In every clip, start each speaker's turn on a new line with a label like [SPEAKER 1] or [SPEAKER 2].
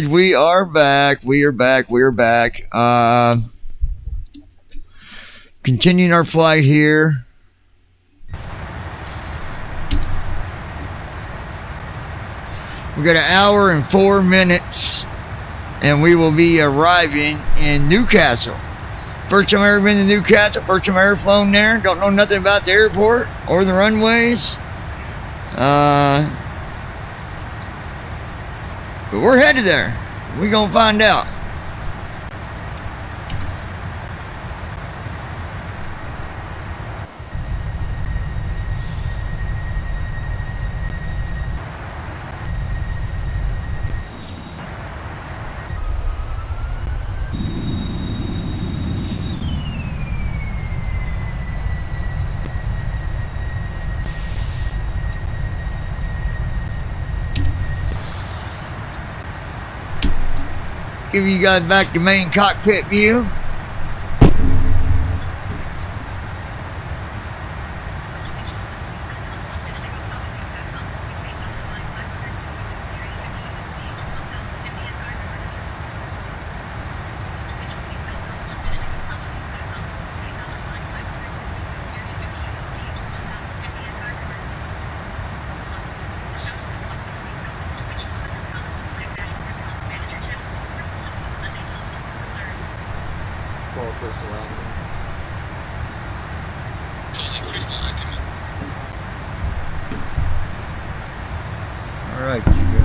[SPEAKER 1] We are back. We are back. We are back. Continuing our flight here. We got an hour and 4 minutes, and we will be arriving in Newcastle. First time I've ever been to Newcastle. First time I ever flown there. Don't know nothing about the airport or the runways. But we're headed there. We're going to find out. Give you guys back the main cockpit view. Alright, you guys.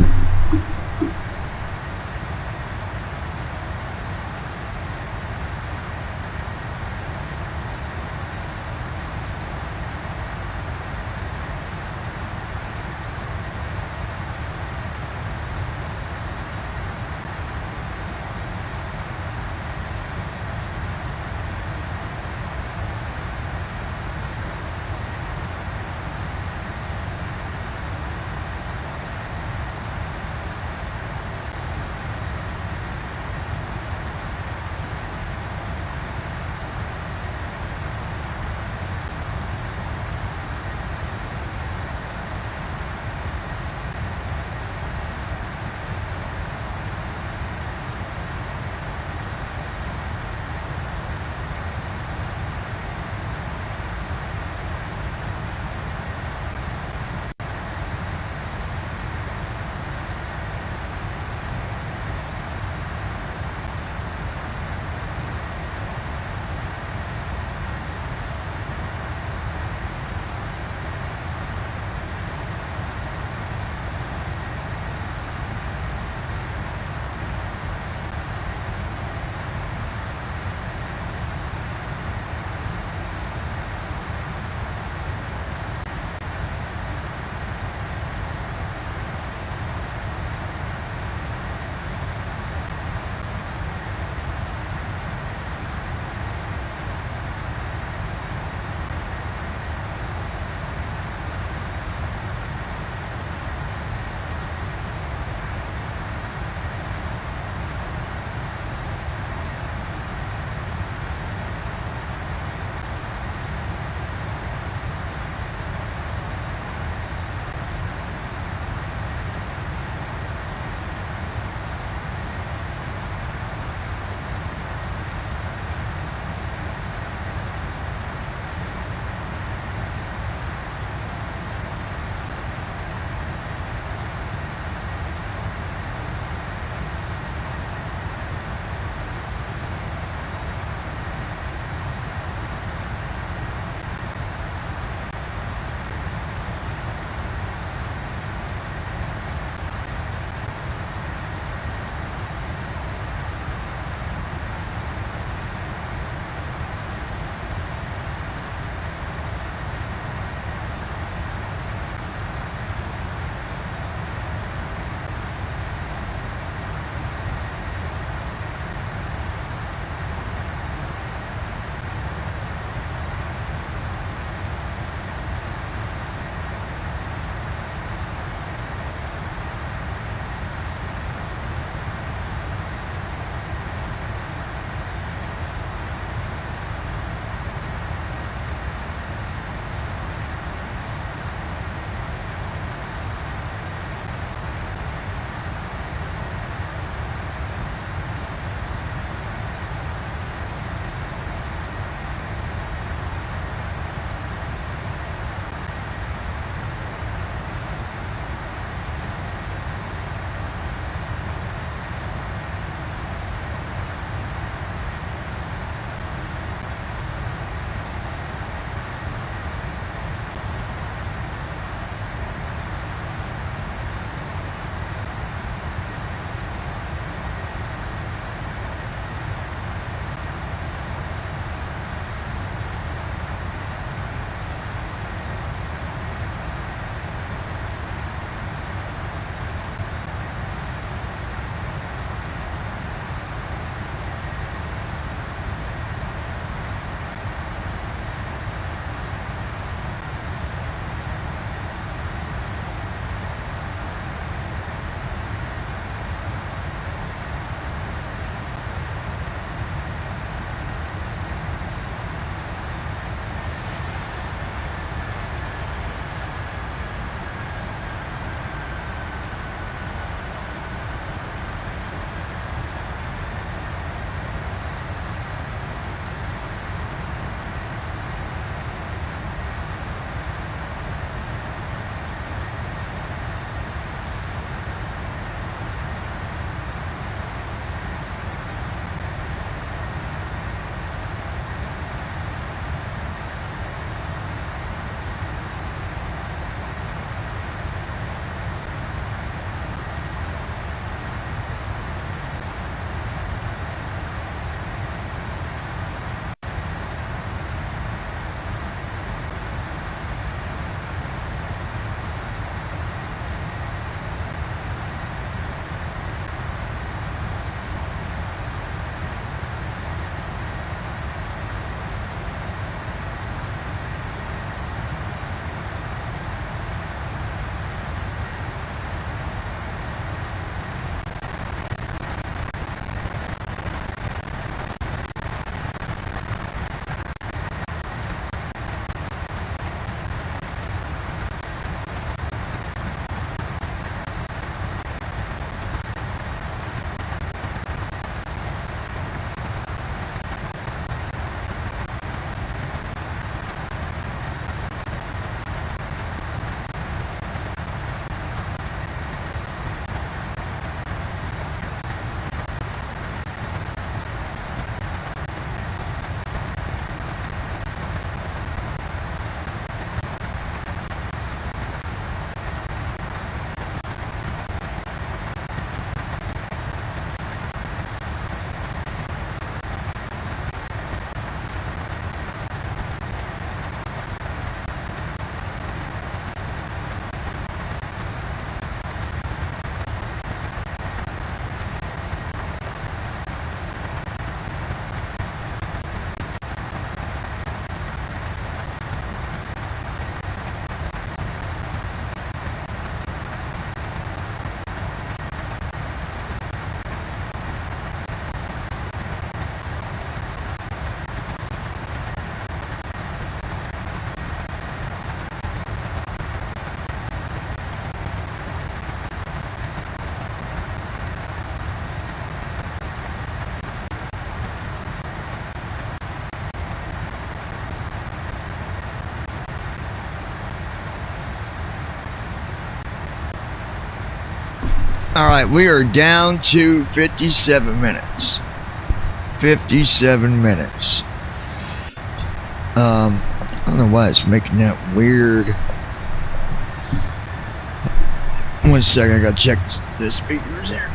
[SPEAKER 1] All right, we are down to 57 minutes. 57 minutes. I don't know why it's making that weird. One second, I gotta check the speakers here.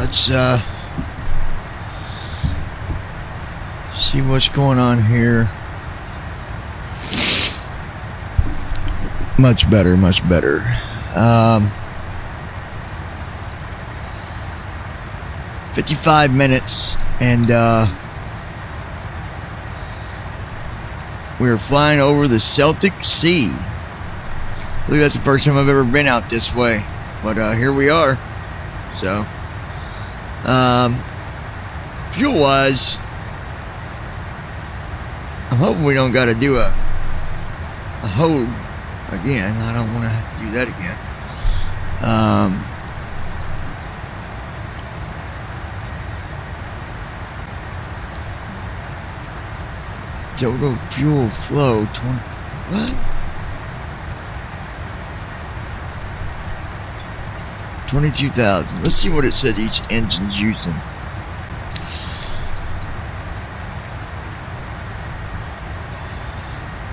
[SPEAKER 1] Let's see what's going on here. Much better, much better. 55 minutes, and we are flying over the Celtic Sea. I believe that's the first time I've ever been out this way, but here we are. So fuel wise, I'm hoping we don't got to do a hold again. I don't want to have to do that again. Total fuel flow 20. What? 22,000. Let's see what it said each engine's using.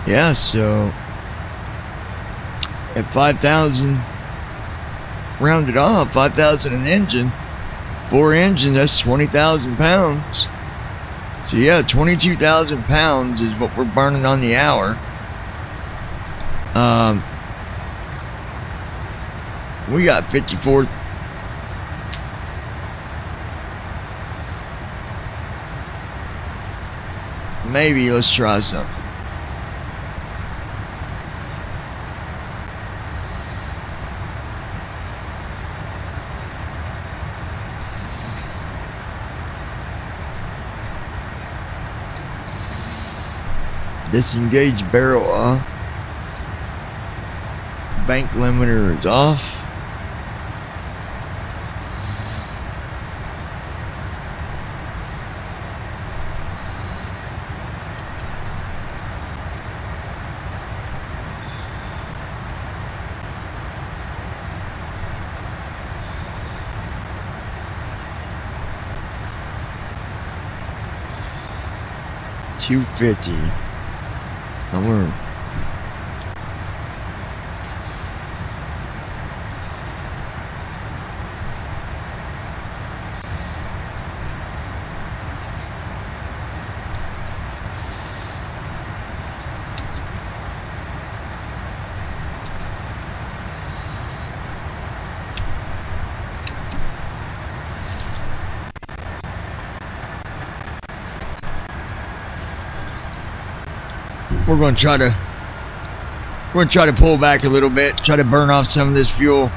[SPEAKER 1] Yeah, so at 5,000 rounded off, 5,000 an engine, 4 engines, that's 20,000 pounds. So yeah, 22,000 pounds is what we're burning on the hour. We got 54. Maybe let's try something. Disengage barrel off. Bank limiter is off. $250. We're going to try to pull back a little bit, try to burn off some of this fuel.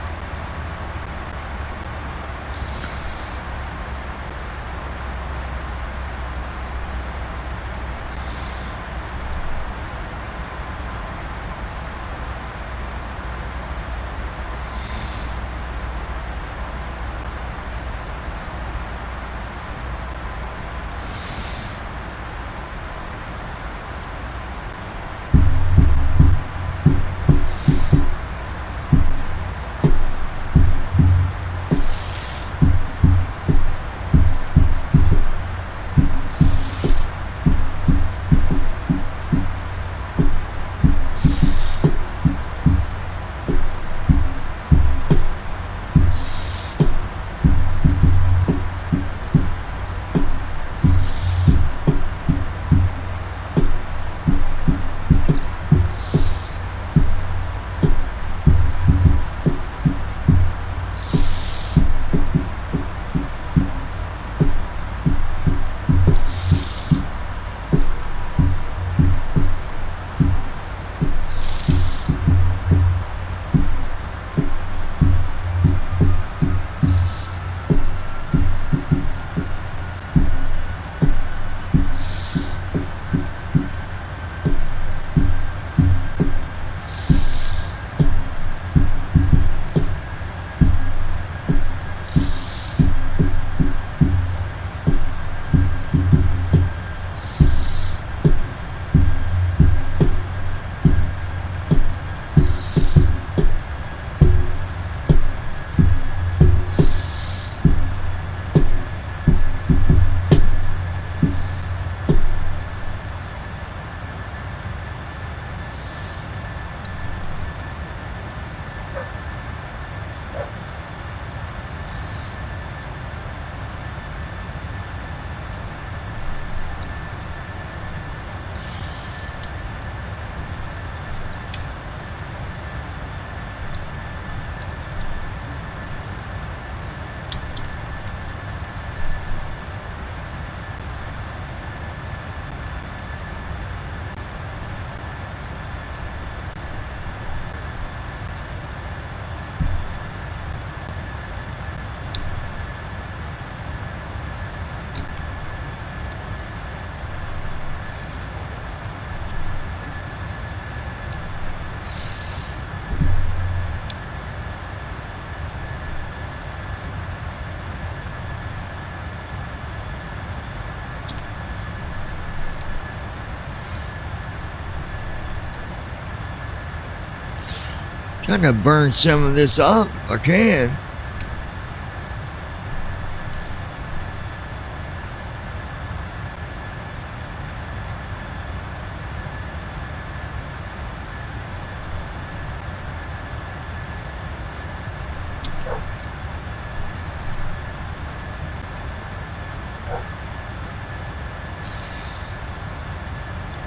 [SPEAKER 1] Trying to burn some of this up if I can.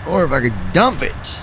[SPEAKER 1] Or if I could dump it.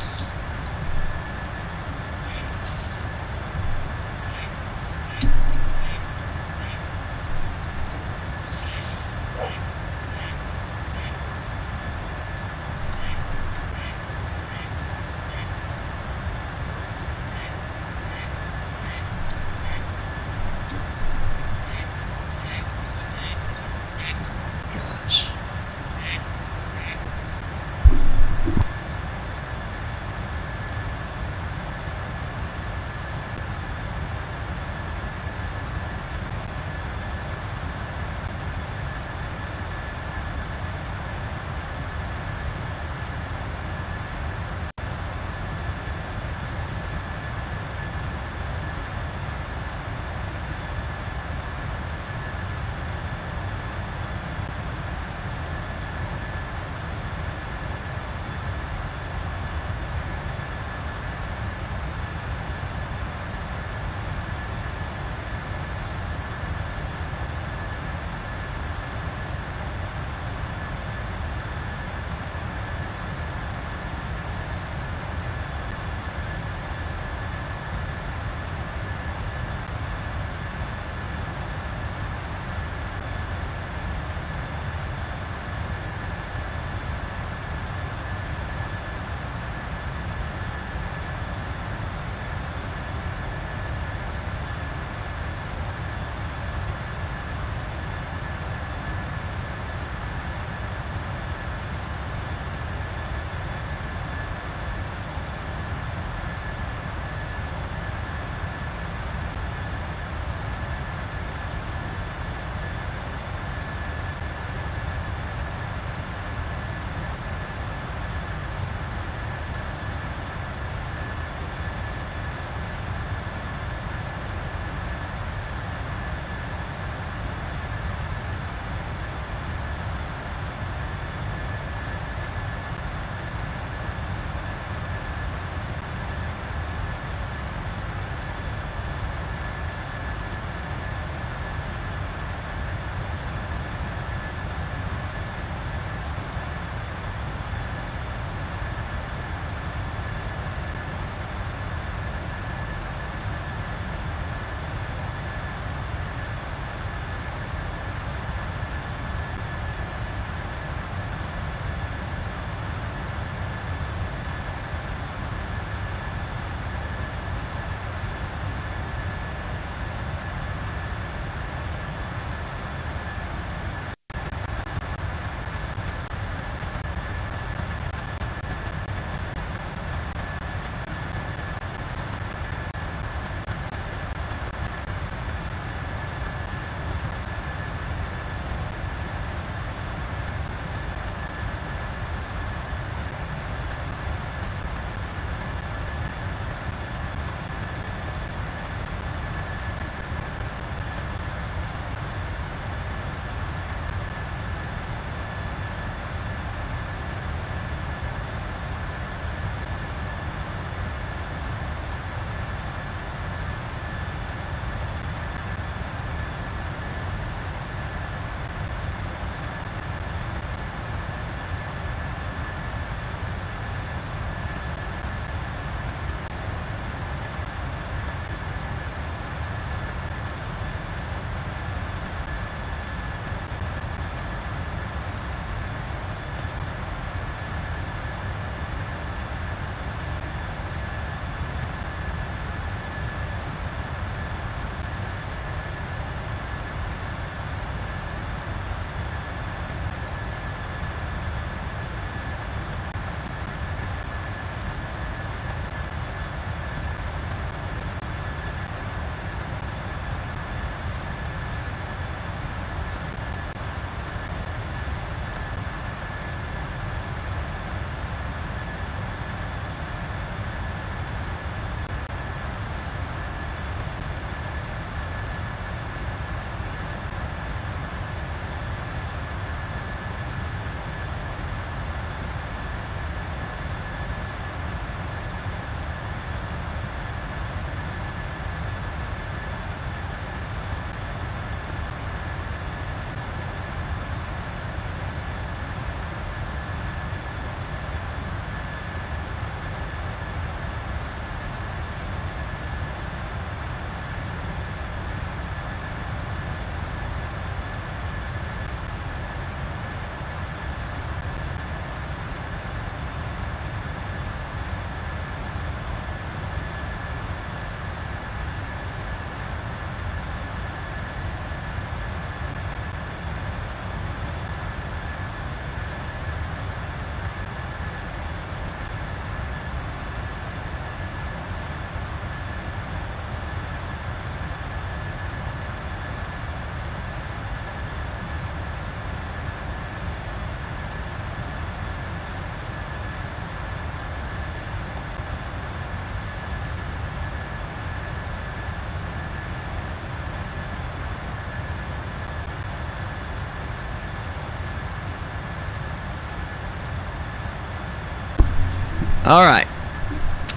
[SPEAKER 1] All right.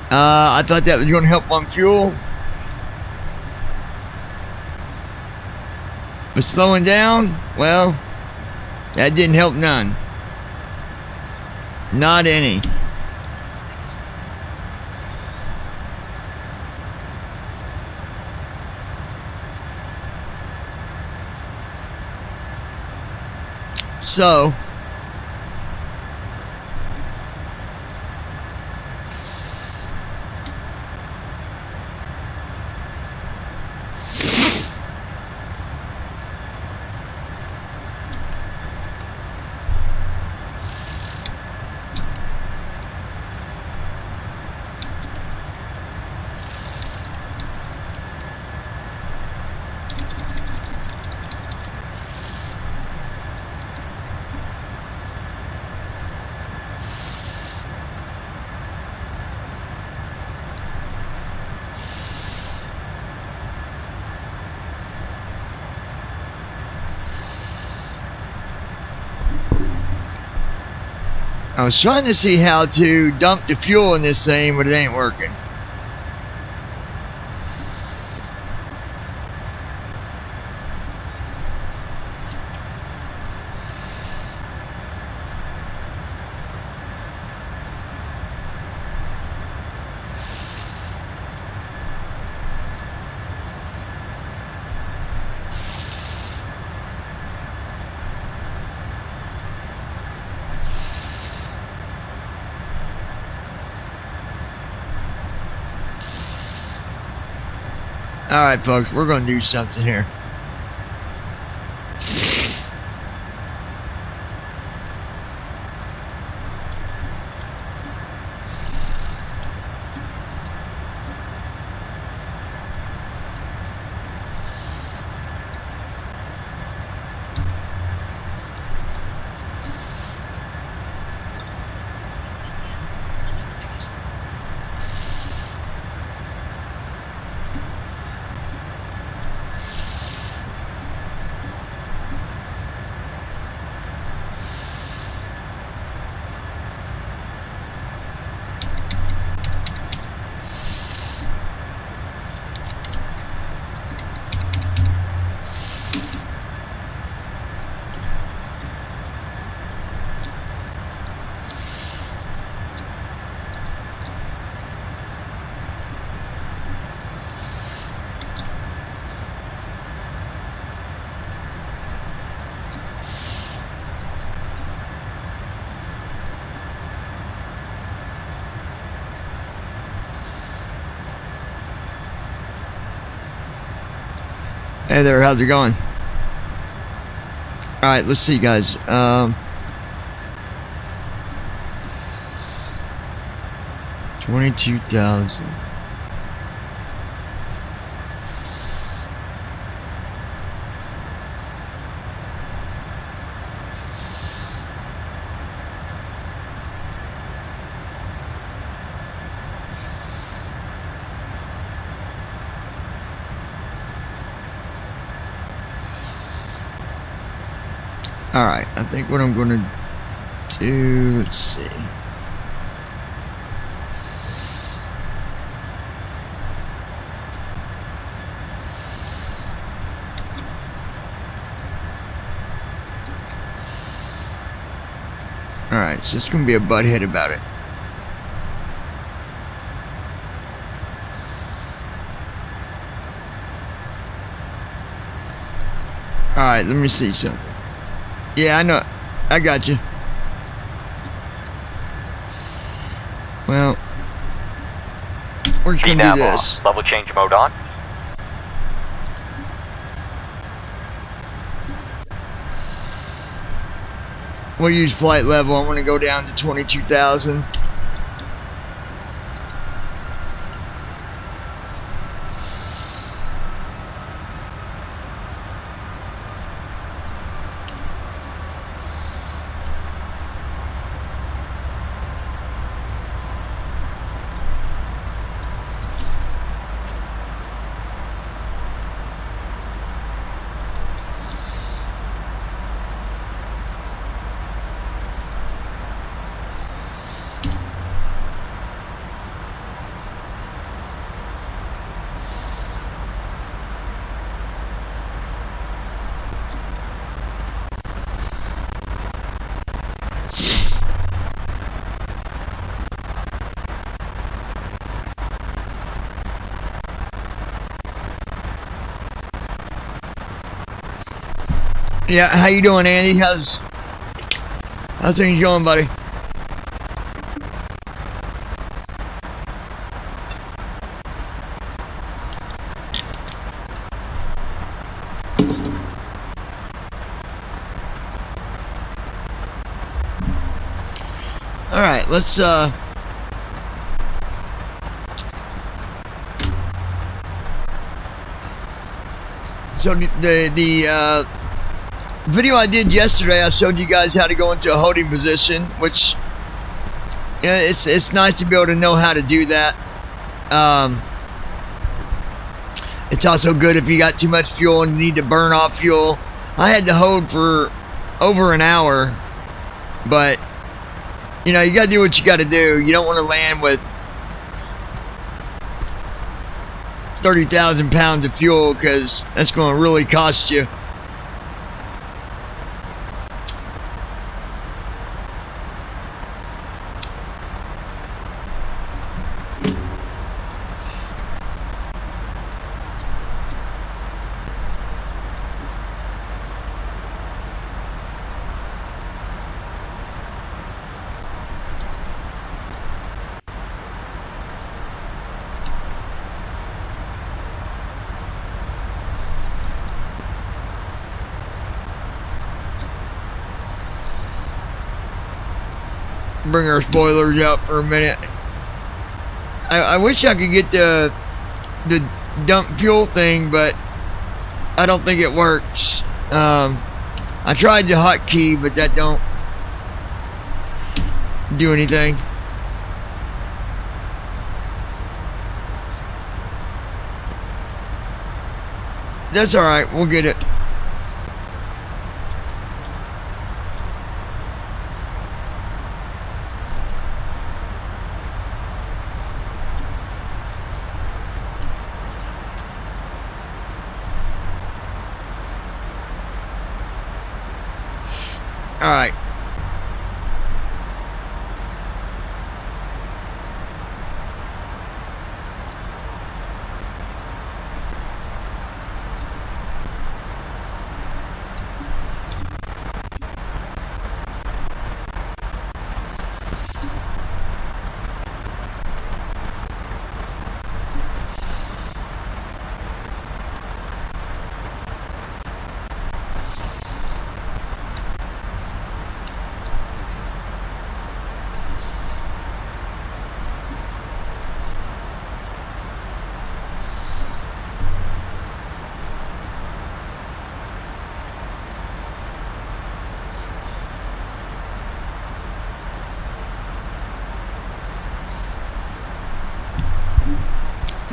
[SPEAKER 1] I thought that was going to help on fuel. But slowing down, well, that didn't help none. Not any. So, I was trying to see how to dump the fuel in this thing, but it ain't working. Alright folks, we're going to do something here. Hey there, how's it going? Alright, let's see guys. 22,000. Alright, I think what I'm gonna do, let's see. Alright, so it's gonna be a butthead about it. Alright, let me see something. Yeah, I know. I got you. Well, we're just gonna do this.
[SPEAKER 2] Level change mode on.
[SPEAKER 1] We'll use flight level. I'm gonna go down to 22,000. Yeah, how you doing, Andy? How's things going, buddy? All right, let's so the video I did yesterday, I showed you guys how to go into a holding position, which it's nice to be able to know how to do that. It's also good if you got too much fuel and you need to burn off fuel. I had to hold for over an hour, but you know, you got to do what you got to do. You don't want to land with 30,000 pounds of fuel, because that's going to really cost you. Bring our spoilers up for a minute. I wish I could get the dump fuel thing, but I don't think it works. I tried the hotkey, but that don't do anything. That's all right. We'll get it. All right.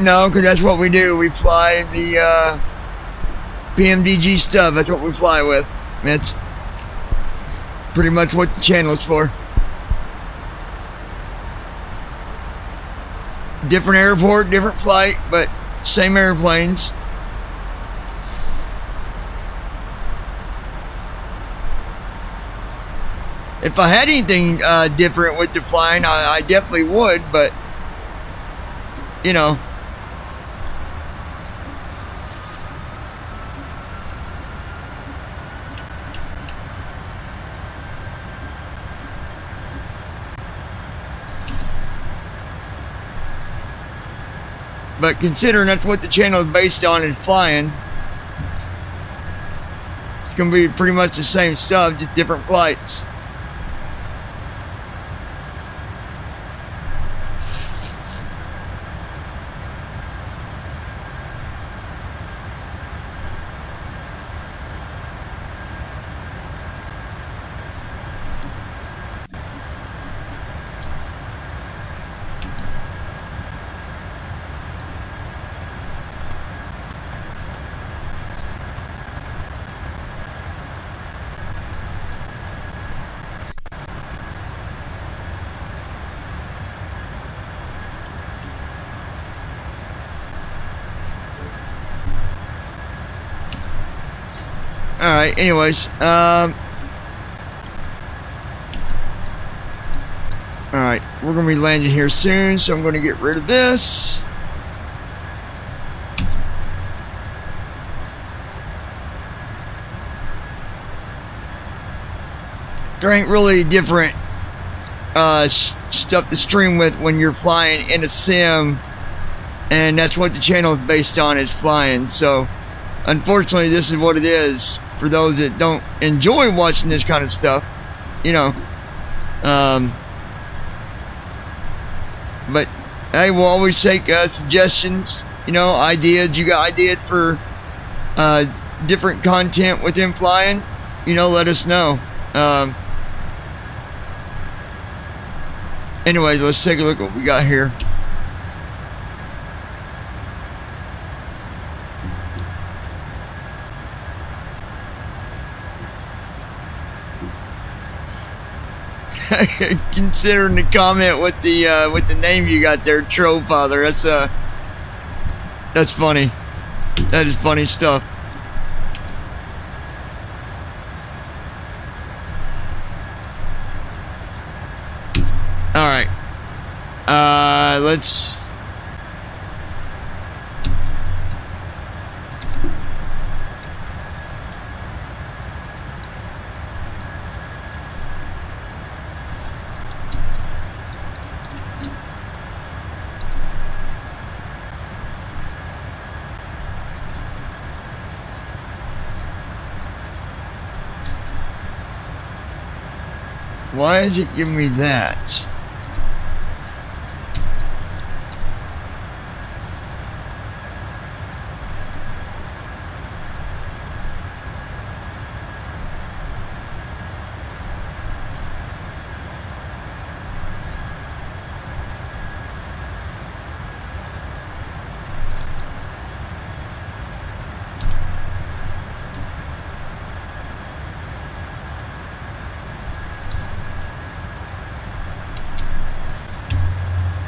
[SPEAKER 1] No, because that's what we do. We fly the pmdg stuff. That's what we fly with. That's pretty much what the channel is for. Different airport, different flight, but same airplanes. If I had anything different with the flying, I definitely would, but you know. But considering that's what the channel is based on, is flying, it's going to be pretty much the same stuff, just different flights. Alright, anyways, alright, we're going to be landing here soon, so I'm going to get rid of this. there ain't really different stuff to stream with when you're flying in a sim, and that's what the channel is based on, is flying. So unfortunately, this is what it is for those that don't enjoy watching this kind of stuff, you know. But hey, we'll always take suggestions, you know, ideas. You got ideas for different content within flying, you know, let us know. Anyways, let's take a look at what we got here. Considering the comment with the name you got there, Troll Father. That's funny. That is funny stuff. All right. Let's. Why is it giving me that?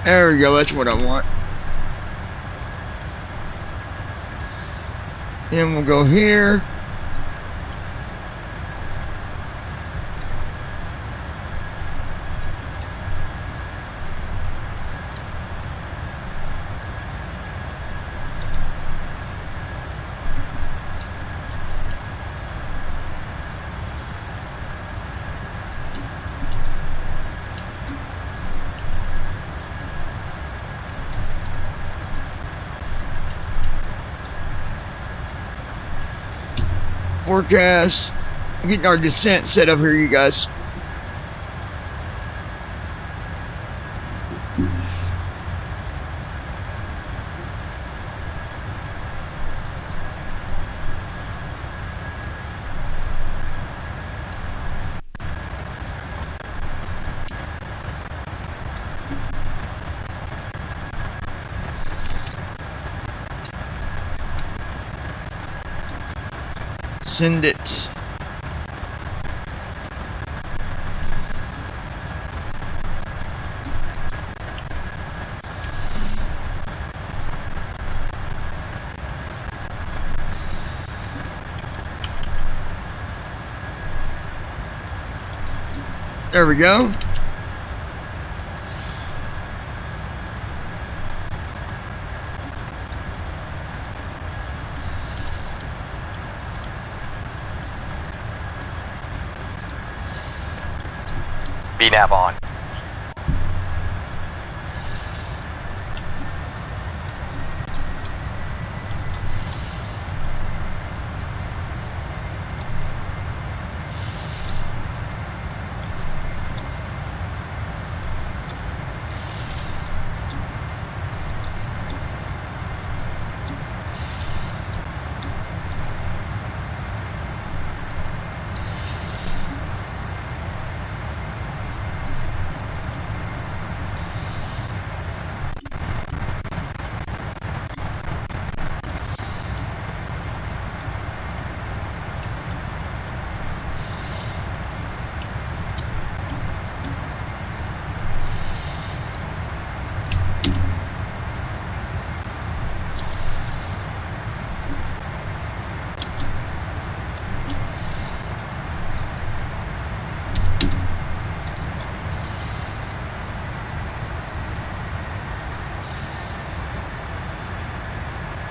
[SPEAKER 1] There we go, that's what I want. Then we'll go here. Forecast. We're getting our descent set up here, you guys. Send it. There we go.
[SPEAKER 2] VNAV on.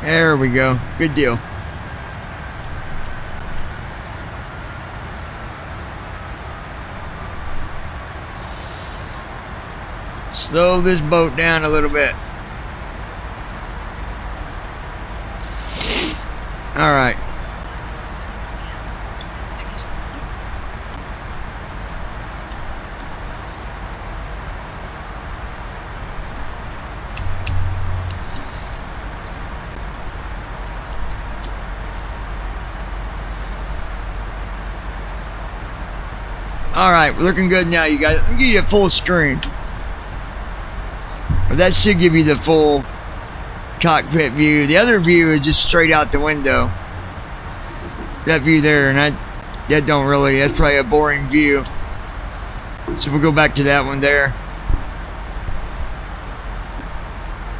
[SPEAKER 2] There we go. Good deal.
[SPEAKER 1] Slow this boat down a little bit. All right. All right, we're looking good now, you guys. Let me give you a full screen. But that should give you the full cockpit view. The other view is just straight out the window. That view there, and that don't really, that's probably a boring view. So we'll go back to that one there.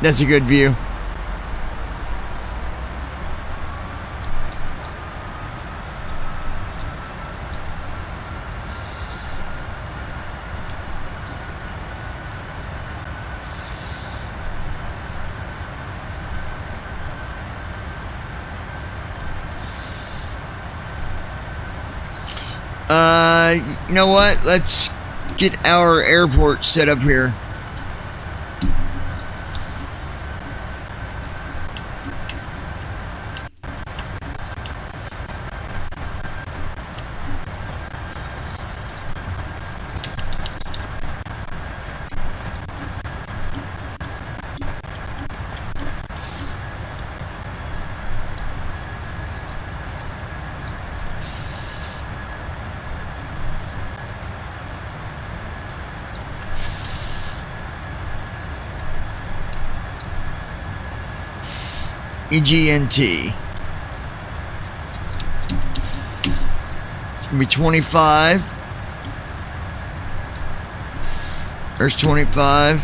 [SPEAKER 1] That's a good view. You know what? Let's get our airport set up here. EGNT. It's gonna be 25. There's 25.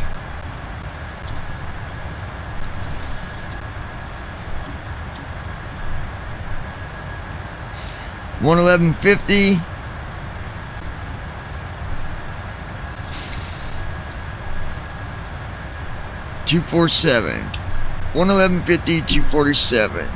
[SPEAKER 1] $111.50. $247. $111.50, $247.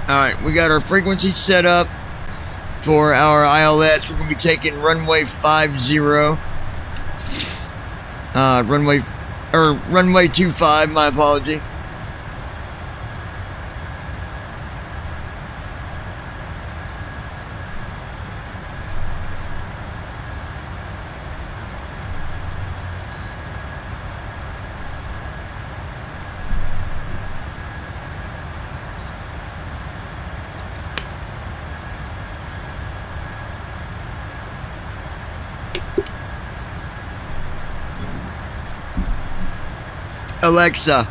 [SPEAKER 1] Alright, we got our frequency set up for our ILS. We're going to be taking runway 50. Runway 25, my apology. Alexa,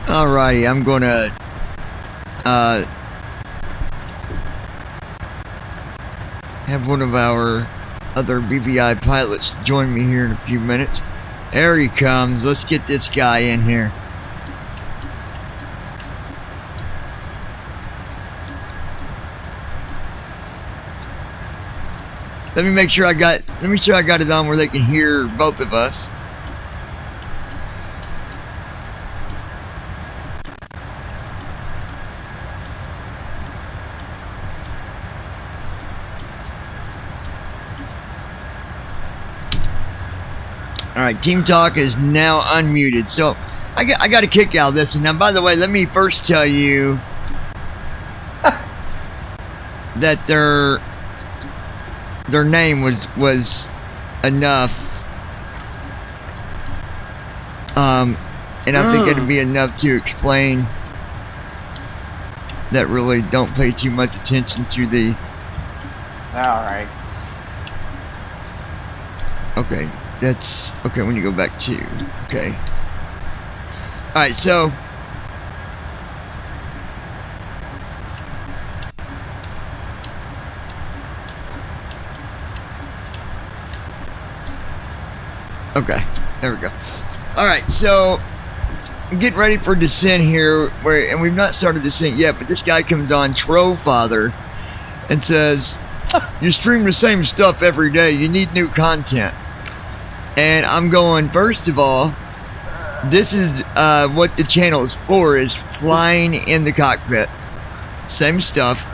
[SPEAKER 1] alrighty, I'm gonna have one of our other BVI pilots join me here in a few minutes. There he comes. Let's get this guy in here. Let me make sure I got. Let me sure I got it on where they can hear both of us. All right, Team Talk is now unmuted. So I got a kick out of this. And now, by the way, let me first tell you that their name was enough. And I think it'd be enough to explain that really don't pay too much attention to the.
[SPEAKER 3] All right.
[SPEAKER 1] Okay, that's okay. When you go back to okay. All right, so. Okay, there we go. All right, so getting ready for descent here, and we've not started descent yet, but this guy comes on, Father, and says, "You stream the same stuff every day. You need new content." And I'm going, first of all, this is what the channel is for: is flying in the cockpit, same stuff,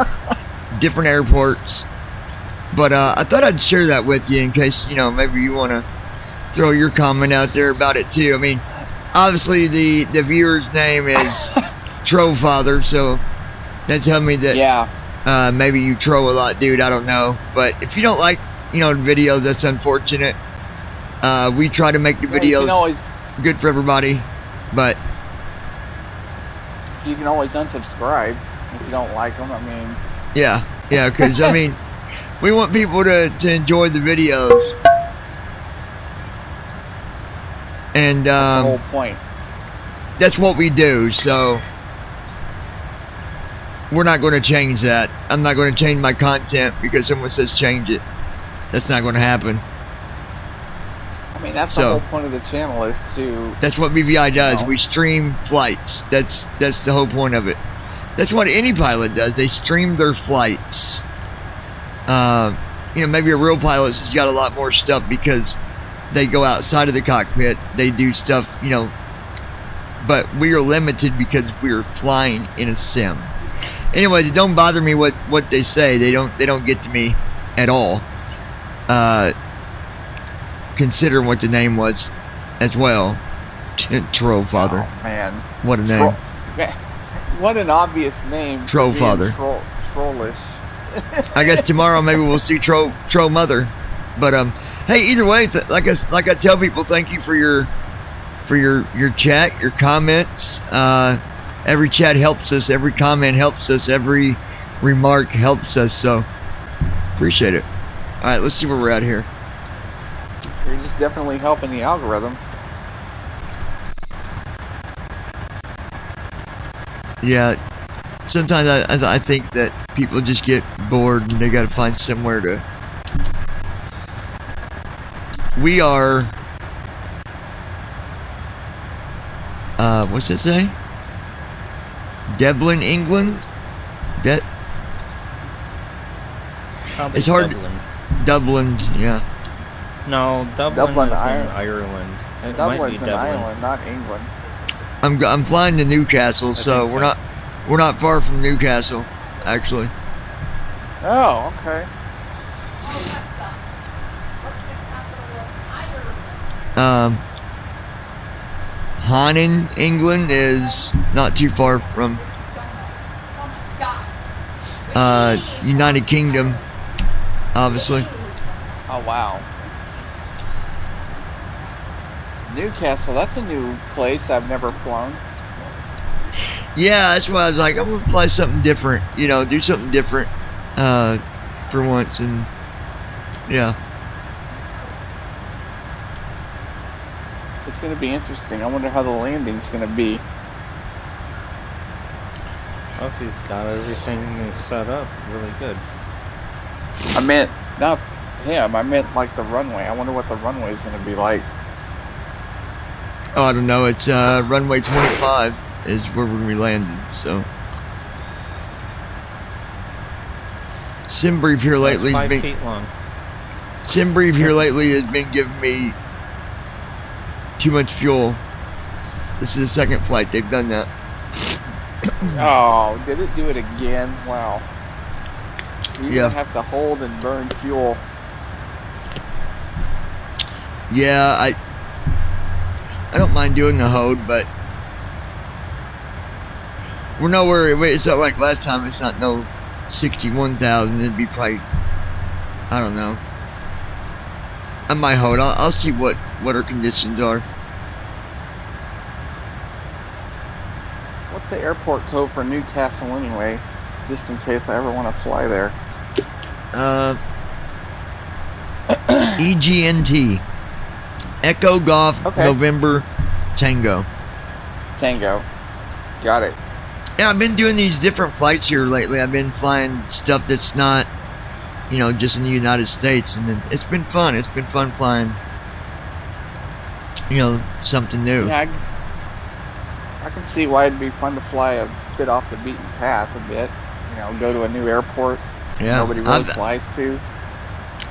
[SPEAKER 1] different airports. But I thought I'd share that with you in case maybe you want to throw your comment out there about it too. I mean, obviously the viewer's name is Father, so that tells me that maybe you troll a lot, dude. I don't know, but if you don't like the videos, that's unfortunate. We try to make the videos good for everybody, but
[SPEAKER 3] you can always unsubscribe if you don't like them. I mean,
[SPEAKER 1] yeah, because I mean, we want people to enjoy the videos. And
[SPEAKER 3] that's the whole point.
[SPEAKER 1] That's what we do, so we're not going to change that. I'm not going to change my content because someone says change it. That's not going to happen.
[SPEAKER 3] I mean, that's the whole point of the channel is to...
[SPEAKER 1] That's what VVI does. We stream flights. That's the whole point of it. That's what any pilot does. They stream their flights. Maybe a real pilot has got a lot more stuff because they go outside of the cockpit. They do stuff, but we are limited because we are flying in a sim. Anyways, it don't bother me what they say. They don't get to me at all. Consider what the name was as well. Father.
[SPEAKER 3] Oh man,
[SPEAKER 1] what a name!
[SPEAKER 3] What an obvious name.
[SPEAKER 1] Father.
[SPEAKER 3] Trollish.
[SPEAKER 1] I guess tomorrow maybe we'll see Troll Mother, but hey, either way, like I tell people, thank you for your chat, your comments. Every chat helps us. Every comment helps us. Every remark helps us. So appreciate it. All right, let's see where we're at here.
[SPEAKER 3] You're just definitely helping the algorithm.
[SPEAKER 1] Yeah. Sometimes I think that people just get bored and they got to find somewhere to. We are. What's it say? Dublin, England. It's hard. Dublin, yeah.
[SPEAKER 4] No, Dublin is in Ireland. It
[SPEAKER 3] Dublin's in Ireland, not England.
[SPEAKER 1] I'm flying to Newcastle, so we're not far from Newcastle, actually.
[SPEAKER 3] Oh, okay.
[SPEAKER 1] Hanan, England is not too far from United Kingdom, obviously.
[SPEAKER 3] Oh wow. Newcastle, that's a new place I've never flown.
[SPEAKER 1] Yeah, that's why I was like, I'm gonna fly something different, do something different for once, and yeah.
[SPEAKER 3] It's gonna be interesting. I wonder how the landing's gonna be.
[SPEAKER 4] Well, if he's got everything set up really good.
[SPEAKER 3] I meant not him. I meant like the runway. I wonder what the runway's gonna be like.
[SPEAKER 1] Oh, I don't know. It's runway 25 is where we're gonna be landing. So, sim brief here lately.
[SPEAKER 4] That's 5 feet long.
[SPEAKER 1] SimBrief here lately has been giving me too much fuel. This is the second flight they've done that.
[SPEAKER 3] Oh, did it do it again? Wow. So you
[SPEAKER 1] Yeah.
[SPEAKER 3] have to hold and burn fuel.
[SPEAKER 1] Yeah, I don't mind doing the hold, but we're nowhere. It's not like last time. It's not no 61,000. It'd be probably, I don't know. I might hold. I'll see what our conditions are.
[SPEAKER 3] What's the airport code for Newcastle anyway? Just in case I ever want to fly there.
[SPEAKER 1] EGNT. Echo Golf
[SPEAKER 3] Okay.
[SPEAKER 1] November Tango.
[SPEAKER 3] Tango. Got it.
[SPEAKER 1] Yeah, I've been doing these different flights here lately. I've been flying stuff that's not, just in the United States, and it's been fun. It's been fun flying, something new.
[SPEAKER 3] Yeah, I can see why it'd be fun to fly a bit off the beaten path a bit. Go to a new airport
[SPEAKER 1] Yeah.
[SPEAKER 3] nobody really flies to.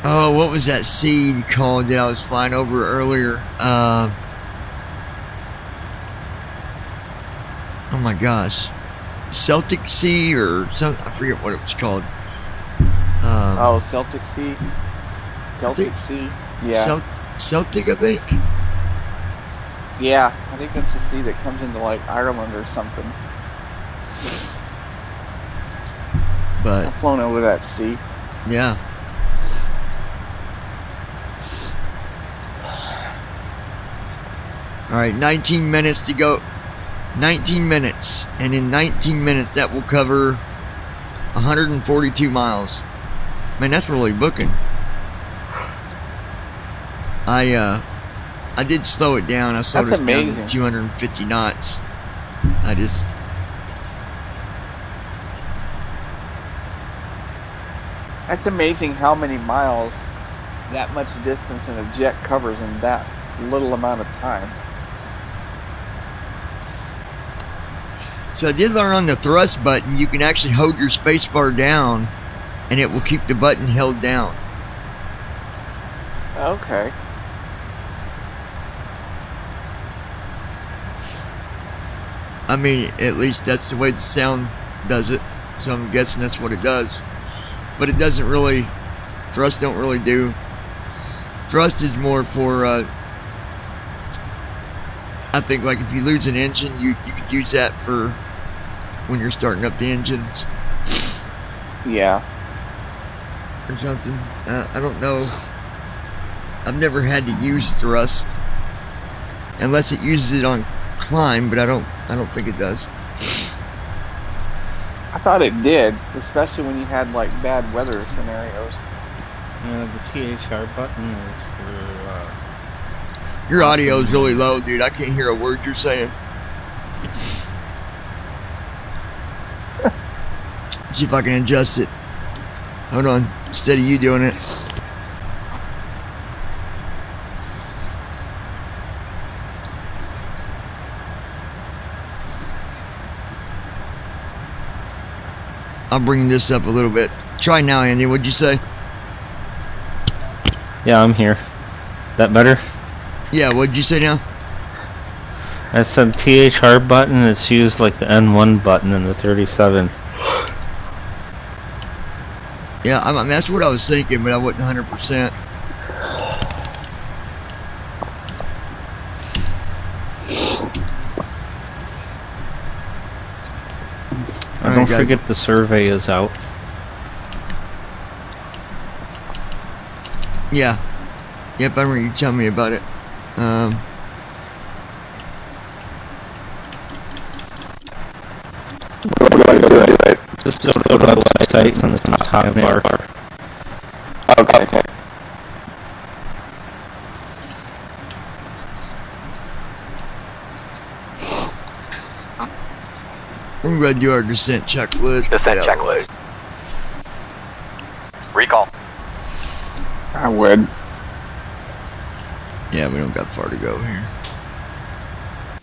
[SPEAKER 1] Oh, what was that sea called that I was flying over earlier? Oh my gosh. Celtic Sea or something. I forget what it was called.
[SPEAKER 3] Celtic Sea? Celtic Sea? Yeah.
[SPEAKER 1] Celtic, I think.
[SPEAKER 3] Yeah, I think that's the sea that comes into like Ireland or something.
[SPEAKER 1] But
[SPEAKER 3] I've flown over that sea.
[SPEAKER 1] yeah. All right, 19 minutes to go. 19 minutes, and in 19 minutes that will cover 142 miles. Man, that's really booking. I did slow it down. I slowed
[SPEAKER 3] That's
[SPEAKER 1] it down
[SPEAKER 3] amazing.
[SPEAKER 1] to 250 knots.
[SPEAKER 3] That's amazing how many miles that much distance in a jet covers in that little amount of time.
[SPEAKER 1] So I did learn on the thrust button, you can actually hold your space bar down and it will keep the button held down.
[SPEAKER 3] Okay.
[SPEAKER 1] I mean, at least that's the way the sound does it. So I'm guessing that's what it does. But it doesn't really, thrust don't really do. Thrust is more for, I think like if you lose an engine, you could use that for when you're starting up the engines
[SPEAKER 3] Yeah.
[SPEAKER 1] or something. I don't know. I've never had to use thrust unless it uses it on climb, but I don't think it does.
[SPEAKER 3] I thought it did, especially when you had like bad weather scenarios.
[SPEAKER 4] The THR button is for
[SPEAKER 1] Your audio is really low, dude. I can't hear a word you're saying. See if I can adjust it. Hold on. Instead of you doing it. I'll bring this up a little bit. Try now, Andy. What'd you say?
[SPEAKER 4] Yeah, I'm here. That better?
[SPEAKER 1] Yeah, what'd you say now?
[SPEAKER 4] I said THR button, it's used like the N1 button in the 37.
[SPEAKER 1] Yeah, I mean, that's what I was thinking, but I wasn't 100%.
[SPEAKER 4] Don't forget the survey is out.
[SPEAKER 1] Yeah. Yep, I remember you telling me about it.
[SPEAKER 4] Just go to the website on the top bar.
[SPEAKER 3] Okay.
[SPEAKER 1] I'm going to do our descent checklist.
[SPEAKER 2] Descent checklist. Recall.
[SPEAKER 3] I would.
[SPEAKER 1] Yeah, we don't got far to go here.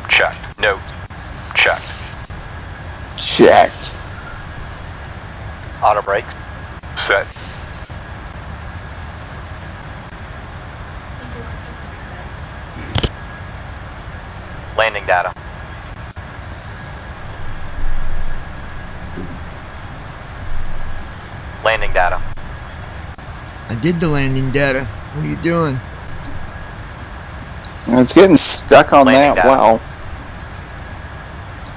[SPEAKER 2] Checked. Note. Checked.
[SPEAKER 3] Checked.
[SPEAKER 2] Auto brakes. Set. Landing data. Landing data.
[SPEAKER 1] I did the landing data. What are you doing?
[SPEAKER 3] It's getting stuck on
[SPEAKER 2] Landing
[SPEAKER 3] that
[SPEAKER 2] data.
[SPEAKER 3] well.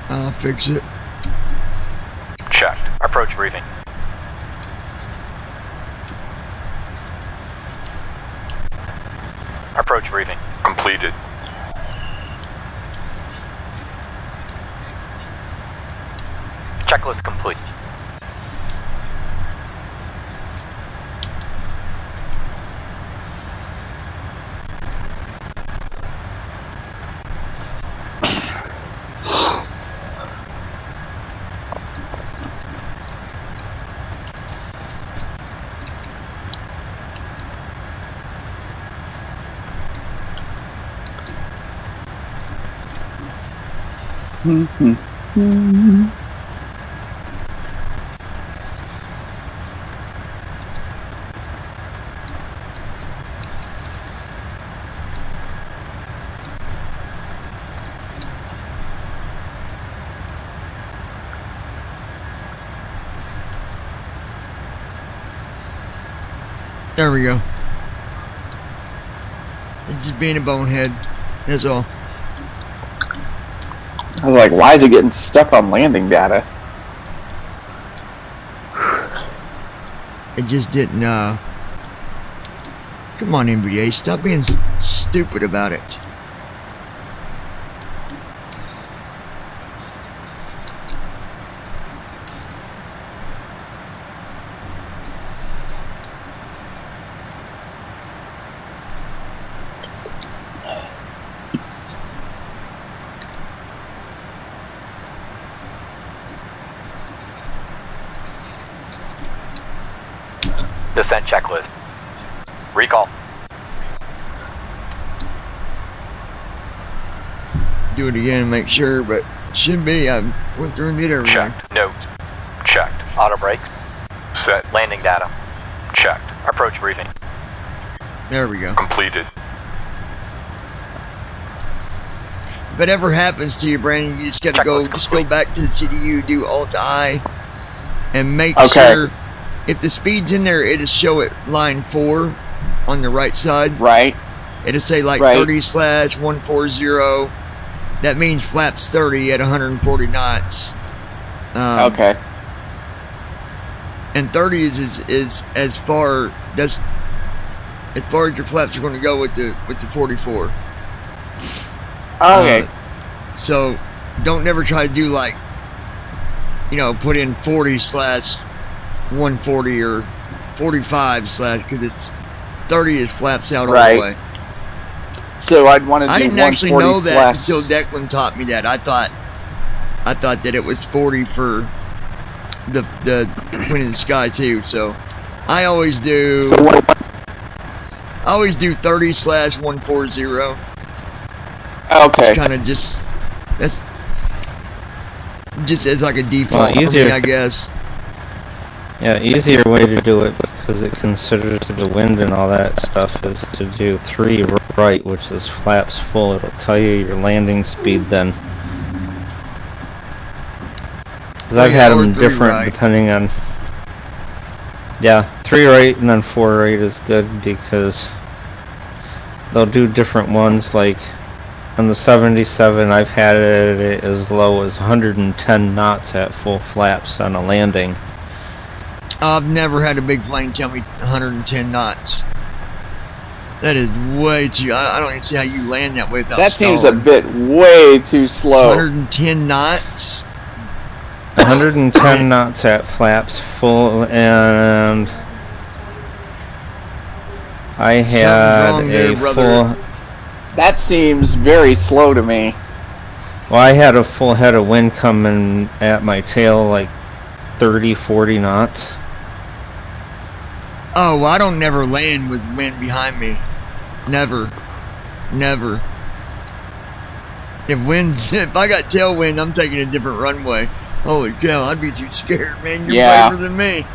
[SPEAKER 1] I'll fix it.
[SPEAKER 2] Checked. Approach briefing. Approach briefing. Completed. Checklist complete.
[SPEAKER 1] There we go. It's just being a bonehead. That's all.
[SPEAKER 3] I was like, why is it getting stuck on landing data?
[SPEAKER 1] It just didn't, Come on, NBA. Stop being stupid about it.
[SPEAKER 2] Descent checklist. Recall.
[SPEAKER 1] Do it again and make sure, but should be. I went through and did everything.
[SPEAKER 2] Checked. Note. Checked. Auto brakes. Set. Landing data. Checked. Approach briefing.
[SPEAKER 1] There we go.
[SPEAKER 2] Completed.
[SPEAKER 1] If it ever happens to you, Brandon, you just gotta
[SPEAKER 2] Checklist
[SPEAKER 1] just
[SPEAKER 2] complete.
[SPEAKER 1] go back to the CDU, do Alt-I, and make
[SPEAKER 3] Okay.
[SPEAKER 1] sure if the speed's in there, it'll show it line 4 on the right side.
[SPEAKER 3] Right?
[SPEAKER 1] It'll say like
[SPEAKER 3] Right.
[SPEAKER 1] 30/140. That means flaps 30 at 140 knots.
[SPEAKER 3] Okay.
[SPEAKER 1] And 30 is as far as your flaps are going to go with the 44.
[SPEAKER 3] Okay.
[SPEAKER 1] So don't never try to do like, put in 40/140 or 45/ because it's 30 is flaps out all
[SPEAKER 3] Right.
[SPEAKER 1] the way.
[SPEAKER 3] So I'd want to do
[SPEAKER 1] I didn't actually
[SPEAKER 3] 140
[SPEAKER 1] know that
[SPEAKER 3] slash-
[SPEAKER 1] until Declan taught me that. I thought that it was 40 for the Queen of the Sky too. So I always do.
[SPEAKER 3] So what?
[SPEAKER 1] I always do 30/140.
[SPEAKER 3] Okay.
[SPEAKER 1] Kind of that's just as like a default for
[SPEAKER 4] easier.
[SPEAKER 1] me, I guess.
[SPEAKER 4] Yeah, easier way to do it because it considers the wind and all that stuff is to do 3 right, which is flaps full. It'll tell you your landing speed then. 'Cause I've had
[SPEAKER 1] or
[SPEAKER 4] them
[SPEAKER 1] 3
[SPEAKER 4] different
[SPEAKER 1] right.
[SPEAKER 4] depending on. Yeah, 3 right and then 4 right is good because they'll do different ones. Like on the 77, I've had it as low as 110 knots at full flaps on a landing.
[SPEAKER 1] I've never had a big plane tell me 110 knots. That is way too. I don't even see how you land that way without
[SPEAKER 3] That seems a
[SPEAKER 1] stalling.
[SPEAKER 3] bit way too slow.
[SPEAKER 1] 110 knots.
[SPEAKER 4] 110 knots at flaps full, and I had
[SPEAKER 1] wrong there,
[SPEAKER 4] a
[SPEAKER 1] brother.
[SPEAKER 4] full.
[SPEAKER 3] That seems very slow to me.
[SPEAKER 4] Well, I had a full head of wind coming at my tail, like 30, 40 knots.
[SPEAKER 1] Oh, well, I don't never land with wind behind me. Never. If I got tailwind, I'm taking a different runway. Holy cow, I'd be too scared, man. You're
[SPEAKER 3] Yeah.
[SPEAKER 1] braver than me.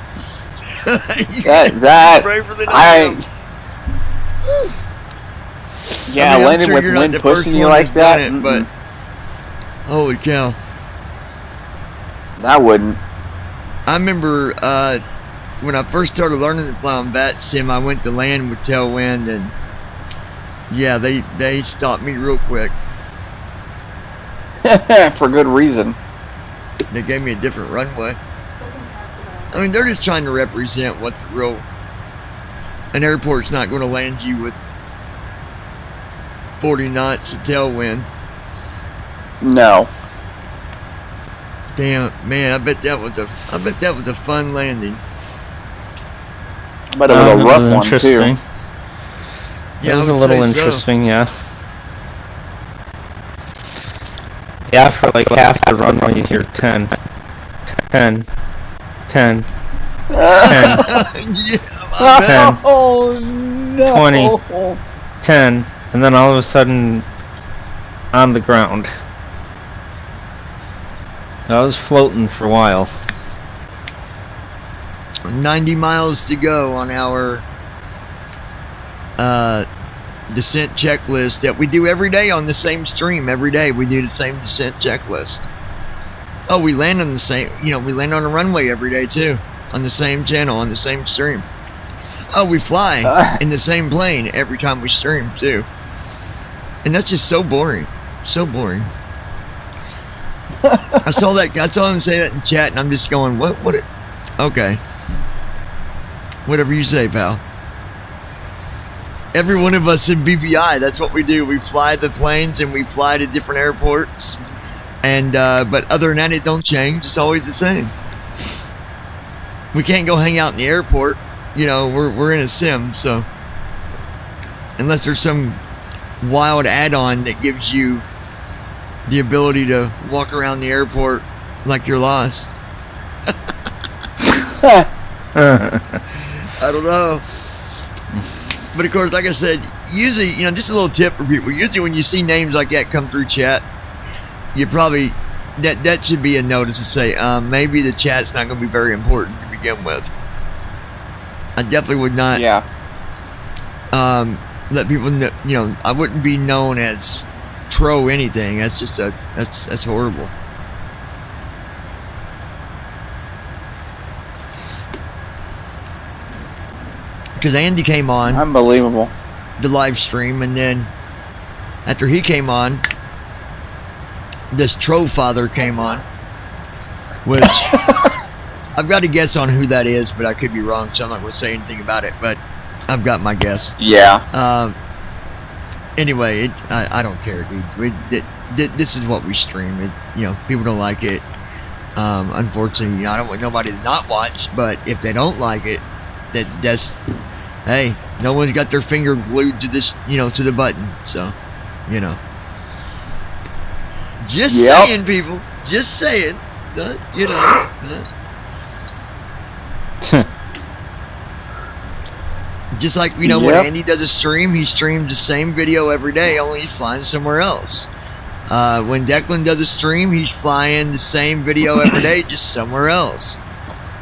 [SPEAKER 3] That
[SPEAKER 1] braver than I am.
[SPEAKER 3] Yeah,
[SPEAKER 1] I mean, I'm
[SPEAKER 3] landing
[SPEAKER 1] sure
[SPEAKER 3] with
[SPEAKER 1] you're not
[SPEAKER 3] wind
[SPEAKER 1] the first
[SPEAKER 3] pushing you
[SPEAKER 1] one
[SPEAKER 3] like
[SPEAKER 1] that's done
[SPEAKER 3] that.
[SPEAKER 1] it, but Holy cow.
[SPEAKER 3] I wouldn't.
[SPEAKER 1] I remember when I first started learning to fly on bat sim, I went to land with tailwind, and yeah, they stopped me real quick.
[SPEAKER 3] For good reason.
[SPEAKER 1] They gave me a different runway. I mean, they're just trying to represent what the real... An airport's not going to land you with 40 knots of tailwind.
[SPEAKER 3] No.
[SPEAKER 1] Damn, man, I bet that was a fun landing.
[SPEAKER 3] But it was a rough one too.
[SPEAKER 1] Yeah,
[SPEAKER 4] it was
[SPEAKER 1] I
[SPEAKER 4] a
[SPEAKER 1] would
[SPEAKER 4] little
[SPEAKER 1] say so.
[SPEAKER 4] interesting, yeah. Yeah, for like half the runway you hear 10, 10, 10, 10,
[SPEAKER 1] Yeah, I bet.
[SPEAKER 3] Oh no!
[SPEAKER 4] 20. 10, and then all of a sudden on the ground. I was floating for a while.
[SPEAKER 1] 90 miles to go on our descent checklist that we do every day on the same stream. Every day we do the same descent checklist. Oh, we land on the same, we land on a runway every day too, on the same channel, on the same stream. Oh, we fly in the same plane every time we stream too. And that's just so boring. So boring. I saw him say that in chat, and I'm just going, what okay. Whatever you say, pal. Every one of us in BVI, that's what we do. We fly the planes and we fly to different airports. And but other than that, it don't change. It's always the same. We can't go hang out in the airport. We're in a sim, so unless there's some wild add-on that gives you the ability to walk around the airport like you're lost. I don't know. But of course, like I said, usually, just a little tip for people. Usually when you see names like that come through chat, you probably, that should be a notice to say, maybe the chat's not going to be very important to begin with. I definitely would not let people know, I wouldn't be known as Tro anything. That's just that's horrible. Because Andy came on
[SPEAKER 3] Unbelievable.
[SPEAKER 1] the live stream, and then after he came on, this Tro father came on, which I've got to guess on who that is, but I could be wrong, so I'm not going to say anything about it, but I've got my guess.
[SPEAKER 3] Yeah.
[SPEAKER 1] Anyway, I don't care, dude. This is what we stream. People don't like it. Unfortunately, I don't want nobody to not watch, but if they don't like it, that's hey, no one's got their finger glued to this, to the button. So, just saying, people. Just saying. Just like, when Andy does a stream, he streams the same video every day, only he's flying somewhere else. When Declan does a stream, he's flying the same video every day, just somewhere else.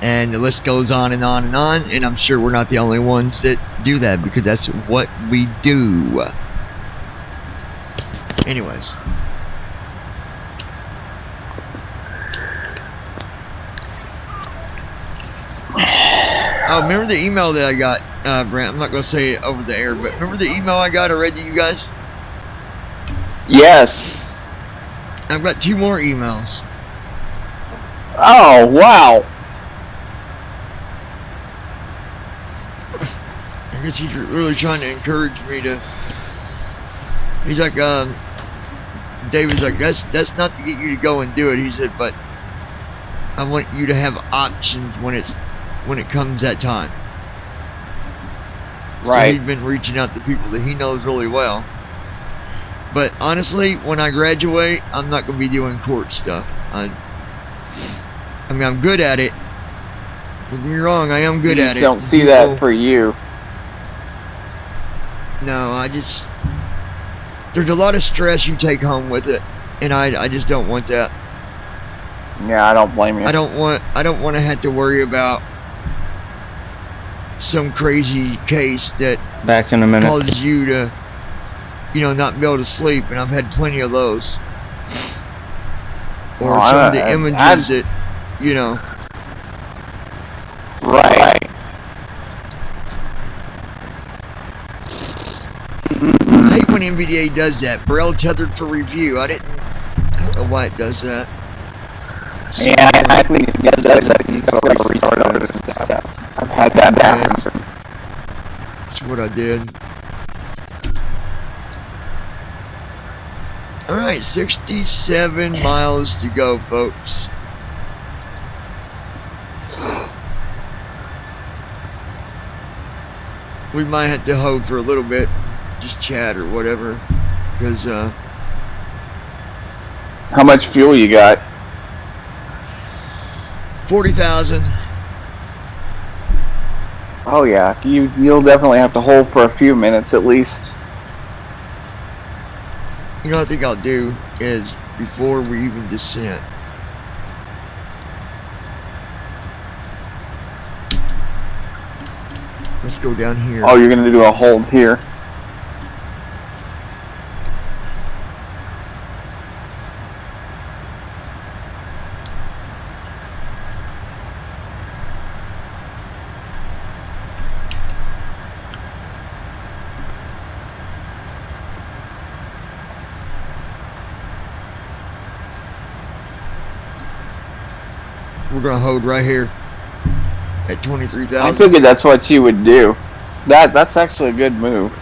[SPEAKER 1] And the list goes on and on and on, and I'm sure we're not the only ones that do that, because that's what we do. Anyways. Oh, remember the email that I got, Brent? I'm not going to say it over the air, but remember the email I got already, you guys?
[SPEAKER 3] Yes.
[SPEAKER 1] I've got 2 more emails.
[SPEAKER 3] Oh, wow.
[SPEAKER 1] I guess he's really trying to encourage me to... He's like, David's like, that's not to get you to go and do it. He said, but I want you to have options when it comes that time.
[SPEAKER 3] Right.
[SPEAKER 1] So he's been reaching out to people that he knows really well. But honestly, when I graduate, I'm not going to be doing court stuff. I mean, I'm good at it. Don't get me wrong, I am good
[SPEAKER 3] You
[SPEAKER 1] at
[SPEAKER 3] just
[SPEAKER 1] it.
[SPEAKER 3] don't see that for you.
[SPEAKER 1] No, there's a lot of stress you take home with it, and I just don't want that.
[SPEAKER 3] Yeah, I don't blame you.
[SPEAKER 1] I don't want to have to worry about some crazy case that
[SPEAKER 4] Back in a minute.
[SPEAKER 1] causes you to, not be able to sleep, and I've had plenty of those. or some of the images that, you know.
[SPEAKER 3] Right.
[SPEAKER 1] I hate when NVDA does that. Braille tethered for review. I don't know why it does that.
[SPEAKER 3] Yeah, I think it does that. You gotta restart it and stuff. I've had that happen.
[SPEAKER 1] That's what I did. Alright, 67 miles to go, folks. We might have to hold for a little bit, just chat or whatever, because
[SPEAKER 3] How much fuel you got?
[SPEAKER 1] 40,000.
[SPEAKER 3] Oh yeah, you'll definitely have to hold for a few minutes at least.
[SPEAKER 1] You know what I think I'll do is, before we even descend, let's go down here.
[SPEAKER 3] Oh, you're gonna do a hold here.
[SPEAKER 1] We're gonna hold right here at 23,000.
[SPEAKER 3] I figured that's what you would do. That's actually a good move.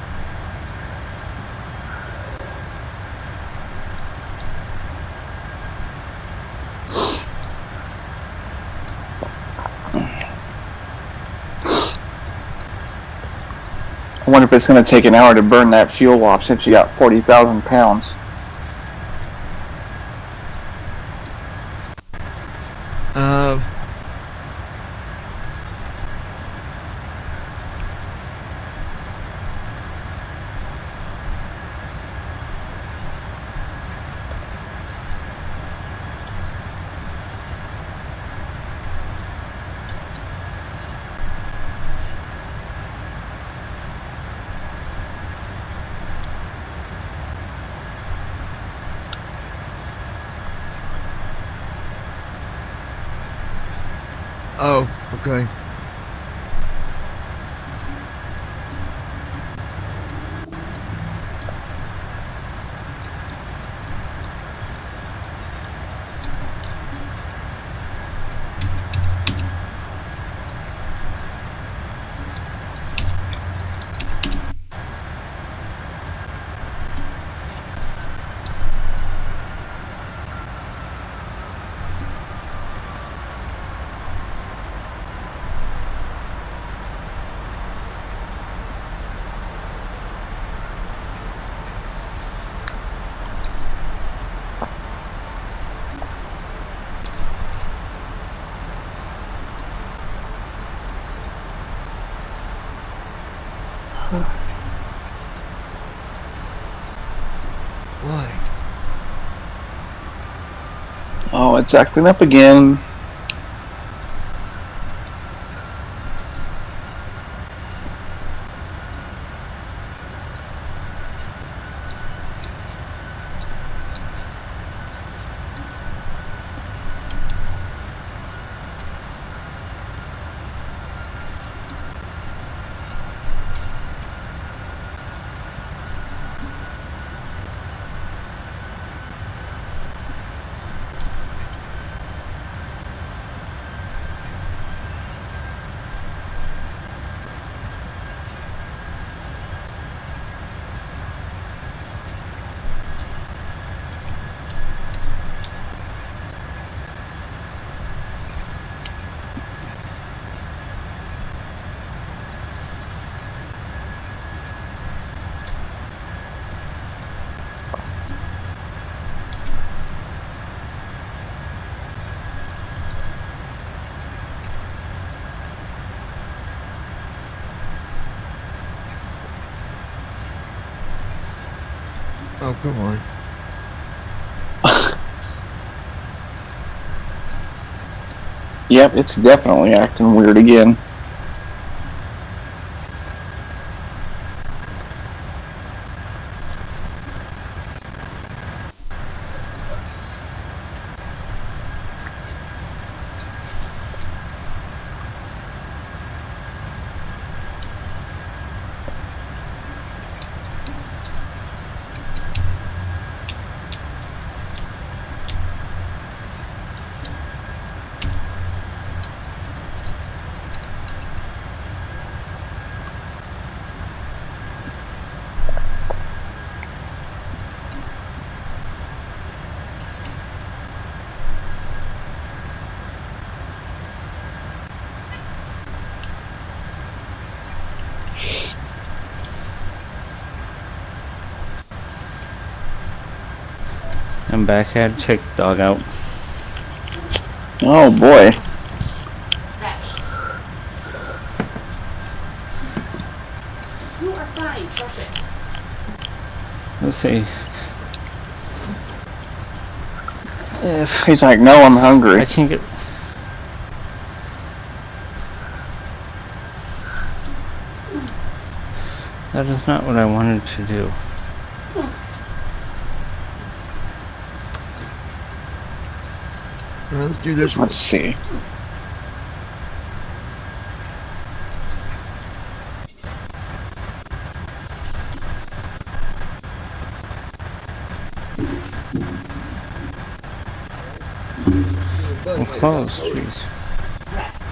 [SPEAKER 3] I wonder if it's going to take an hour to burn that fuel off since you got 40,000 pounds.
[SPEAKER 1] Oh, okay. Why?
[SPEAKER 3] Oh, it's acting up again.
[SPEAKER 1] Oh, come on.
[SPEAKER 3] Yep, it's definitely acting weird again.
[SPEAKER 4] I'm back at chick dog out.
[SPEAKER 3] Oh boy.
[SPEAKER 5] You are fine, crush it.
[SPEAKER 4] Let's see. If
[SPEAKER 3] He's like, no, I'm hungry.
[SPEAKER 4] I can get. That is not what I wanted to do.
[SPEAKER 1] Well, let's do this one.
[SPEAKER 3] Let's see.
[SPEAKER 4] We're close, jeez.
[SPEAKER 5] Rest.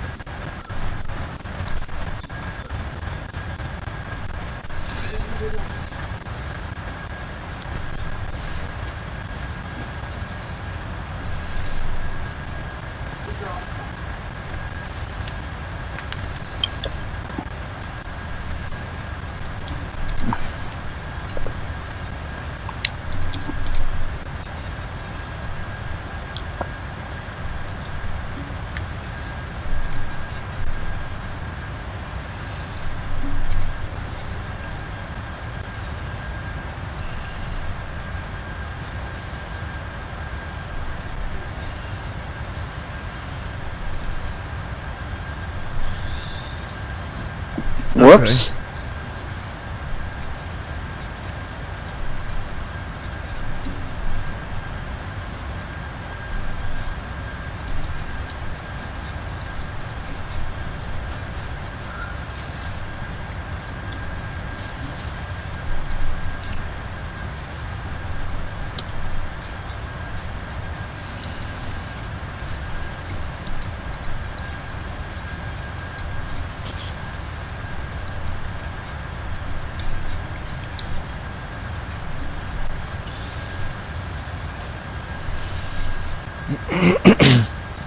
[SPEAKER 3] Whoops.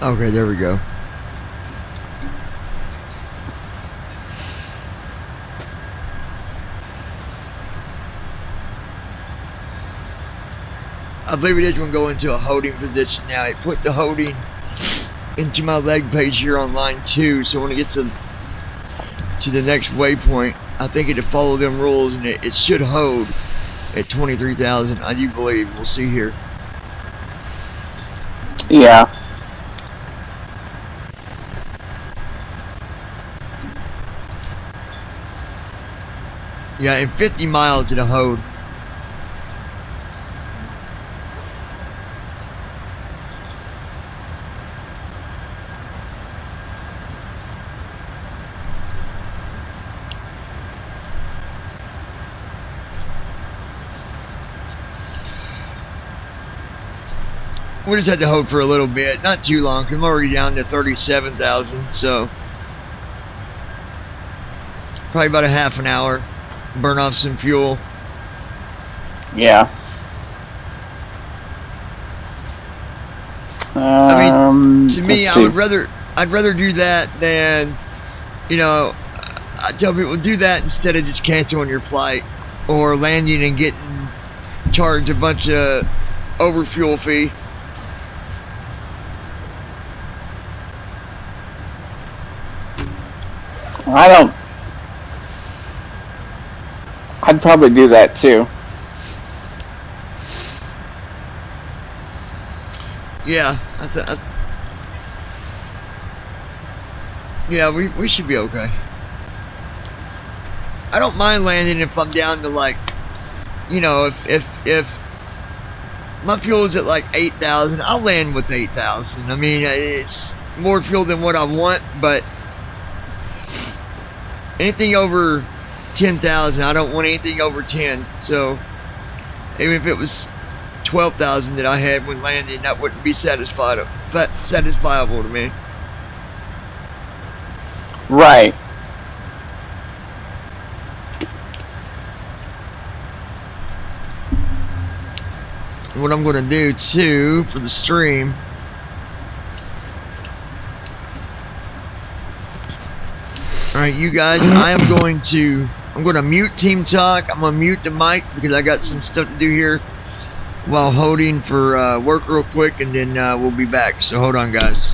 [SPEAKER 1] Okay, there we go. I believe it is going to go into a holding position now. It put the holding into my leg page here on line 2, so when it gets to the next waypoint, I think it'll follow them rules, and it should hold at 23,000. I do believe. We'll see here.
[SPEAKER 3] Yeah.
[SPEAKER 1] Yeah, and 50 miles to the hold. We just had to hold for a little bit, not too long, because I'm already down to 37,000, so probably about a half an hour. Burn off some fuel.
[SPEAKER 3] Yeah.
[SPEAKER 1] I mean, to me,
[SPEAKER 3] let's
[SPEAKER 1] I'd
[SPEAKER 3] see.
[SPEAKER 1] rather do that than, you know, I tell people do that instead of just canceling your flight or landing and getting charged a bunch of overfuel fee.
[SPEAKER 3] I'd probably do that too.
[SPEAKER 1] Yeah, yeah, we should be okay. I don't mind landing if I'm down to, like, you know, if my fuel is at like 8,000, I'll land with 8,000. I mean, it's more fuel than what I want, but anything over 10,000, I don't want anything over 10. So even if it was 12,000 that I had when landing, that wouldn't be satisfiable to me.
[SPEAKER 3] Right.
[SPEAKER 1] What I'm going to do too for the stream, all right, you guys, I'm going to mute Team Talk. I'm going to mute the mic because I got some stuff to do here while holding for work real quick, and then we'll be back. So hold on, guys.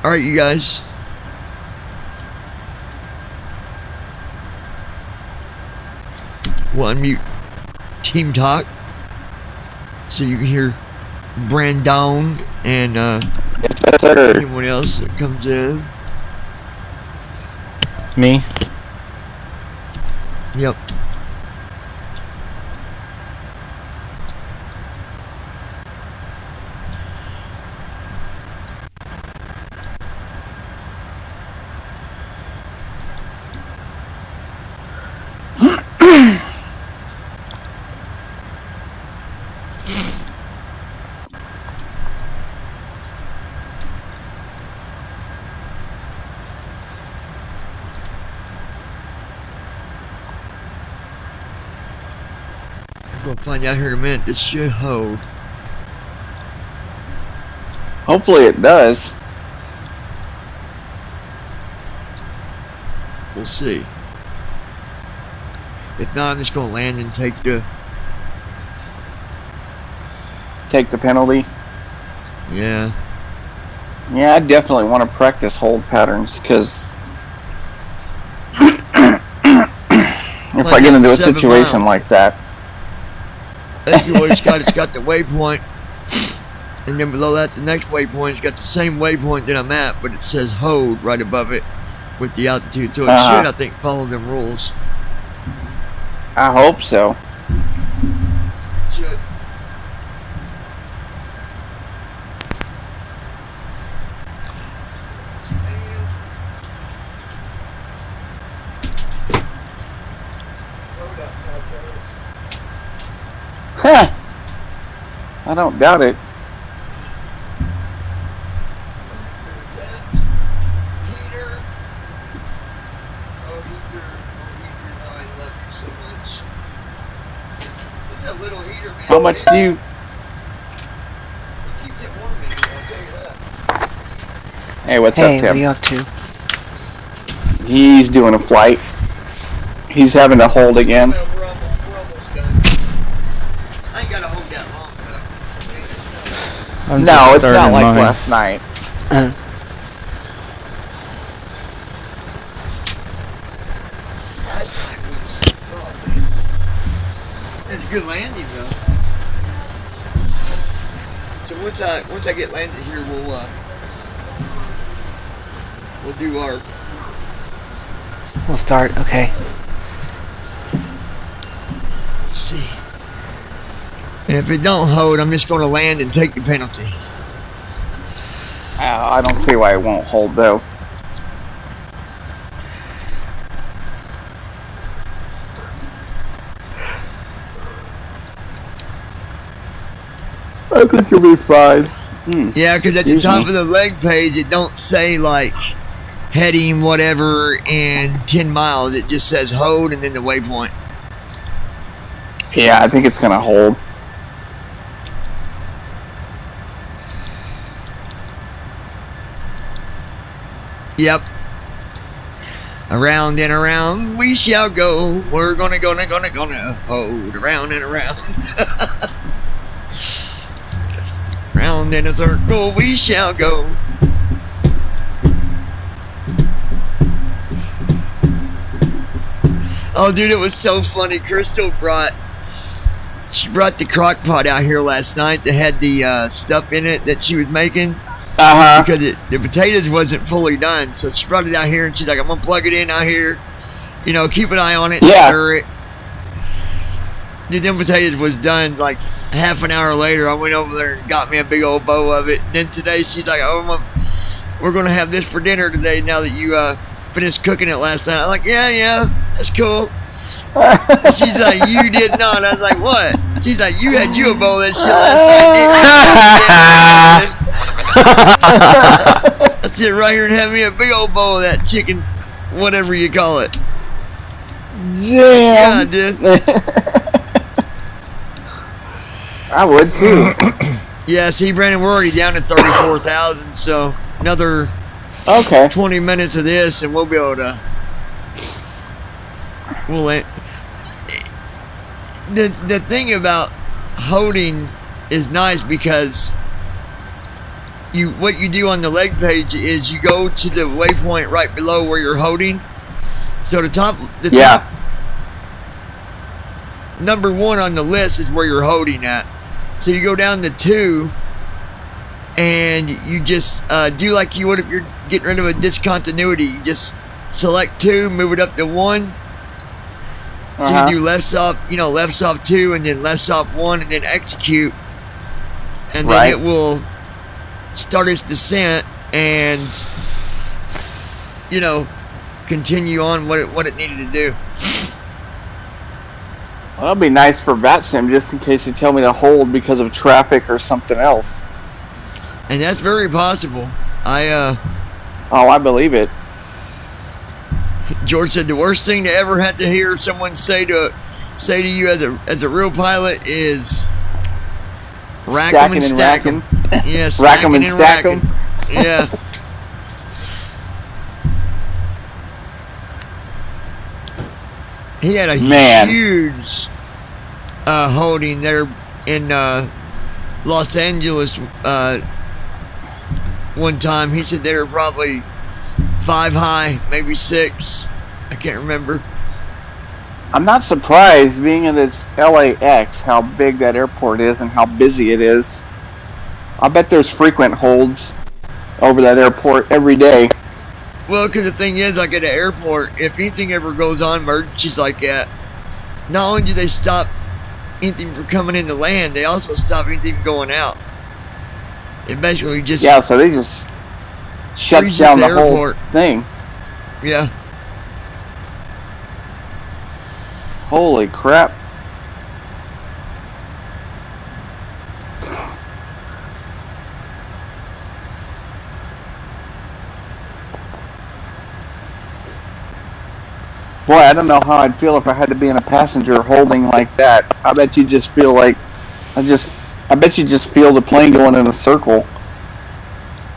[SPEAKER 1] All right, you guys. We'll unmute Team Talk so you can hear Brandon and
[SPEAKER 3] Yes, sir.
[SPEAKER 1] anyone else that comes in.
[SPEAKER 4] Me?
[SPEAKER 1] Yep. We're gonna find out here in a minute. This should hold.
[SPEAKER 3] Hopefully it does.
[SPEAKER 1] We'll see. If not, I'm just gonna land and take the.
[SPEAKER 3] Take the penalty.
[SPEAKER 1] Yeah.
[SPEAKER 3] Yeah, I definitely want to practice hold patterns because if I get into a
[SPEAKER 1] 7
[SPEAKER 3] situation
[SPEAKER 1] miles.
[SPEAKER 3] like that.
[SPEAKER 1] That's what it's got the waypoint, and then below that, the next waypoint's got the same waypoint that I'm at, but it says hold right above it with the altitude. So it should, I think, follow them rules.
[SPEAKER 3] I hope so.
[SPEAKER 1] It should.
[SPEAKER 3] Huh. I don't doubt it.
[SPEAKER 1] Heater. Oh, heater. Oh, I love you so much. Look at that little heater, man.
[SPEAKER 3] How much do you...
[SPEAKER 1] It keeps it warm, baby, I'll tell you that.
[SPEAKER 3] Hey, what's
[SPEAKER 6] Hey,
[SPEAKER 3] up,
[SPEAKER 6] what are
[SPEAKER 3] Tim?
[SPEAKER 6] you up to?
[SPEAKER 3] He's doing a flight. He's having to hold again.
[SPEAKER 1] Well, we're almost done. I ain't gotta hold that long, though.
[SPEAKER 4] I'm
[SPEAKER 3] No,
[SPEAKER 4] just
[SPEAKER 3] it's not
[SPEAKER 4] starting
[SPEAKER 3] like
[SPEAKER 4] mine.
[SPEAKER 3] last night.
[SPEAKER 1] Last night was, oh, man. It was a good landing, though. So once I get landed here, we'll do our.
[SPEAKER 6] We'll start, okay.
[SPEAKER 1] Let's see. And if it don't hold, I'm just going to land and take the penalty.
[SPEAKER 3] I don't see why it won't hold, though. I think you'll be fine.
[SPEAKER 1] Yeah, because at the
[SPEAKER 3] Excuse
[SPEAKER 1] top
[SPEAKER 3] me.
[SPEAKER 1] of the leg page, it don't say like heading whatever and 10 miles. It just says hold and then the waypoint.
[SPEAKER 3] Yeah, I think it's gonna hold.
[SPEAKER 1] Yep. Around and around we shall go. We're gonna hold around and around. Round in a circle we shall go. Oh, dude, it was so funny. Crystal brought the crock pot out here last night that had the stuff in it that she was making. Because the potatoes wasn't fully done, so she brought it out here and she's like, I'm gonna plug it in out here, you know, keep an eye on it,
[SPEAKER 3] Yeah.
[SPEAKER 1] stir it. Dude, them potatoes was done like half an hour later. I went over there and got me a big old bowl of it. Then today she's like, oh, we're gonna have this for dinner today now that you finished cooking it last night. I'm like, yeah, that's cool. And she's like, you did not. I was like, what? She's like, you had you a bowl of that shit last night, didn't you? I sit right here and have me a big old bowl of that chicken, whatever you call it. Yeah, I
[SPEAKER 3] Damn.
[SPEAKER 1] did.
[SPEAKER 3] I would too.
[SPEAKER 1] Yeah, see, Brandon, we're already down to 34,000, so another
[SPEAKER 3] Okay.
[SPEAKER 1] 20 minutes of this, and we'll be able to. The thing about holding is nice because what you do on the leg page is you go to the waypoint right below where you're holding. So the top number 1 on the list is where you're holding at. So you go down to 2, and you just do like you would if you're getting rid of a discontinuity. You just select 2, move it up to 1. So you do left off 2, and then left off 1, and then execute, and then it will start its descent and continue on what it needed to do.
[SPEAKER 3] Well, that'll be nice for VATSIM, just in case they tell me to hold because of traffic or something else.
[SPEAKER 1] And that's very possible. I
[SPEAKER 3] believe it.
[SPEAKER 1] George said the worst thing to ever have to hear someone say to you as a real pilot is rack 'em and stack 'em. Yeah,
[SPEAKER 3] rack 'em and stack 'em.
[SPEAKER 1] Yeah. He had a huge holding there in Los Angeles one time. He said they were probably 5 high, maybe 6. I can't remember.
[SPEAKER 3] I'm not surprised, being that it's LAX, how big that airport is and how busy it is. I bet there's frequent holds over that airport every day.
[SPEAKER 1] Well, because the thing is, like at the airport, if anything ever goes on, emergencies like that, not only do they stop anything from coming into land, they also stop anything from going out. It basically just...
[SPEAKER 3] Yeah, so they just shuts down the whole thing.
[SPEAKER 1] Yeah.
[SPEAKER 3] Holy crap. Boy, I don't know how I'd feel if I had to be in a passenger holding like that. I bet you just feel like I bet you just feel the plane going in a circle.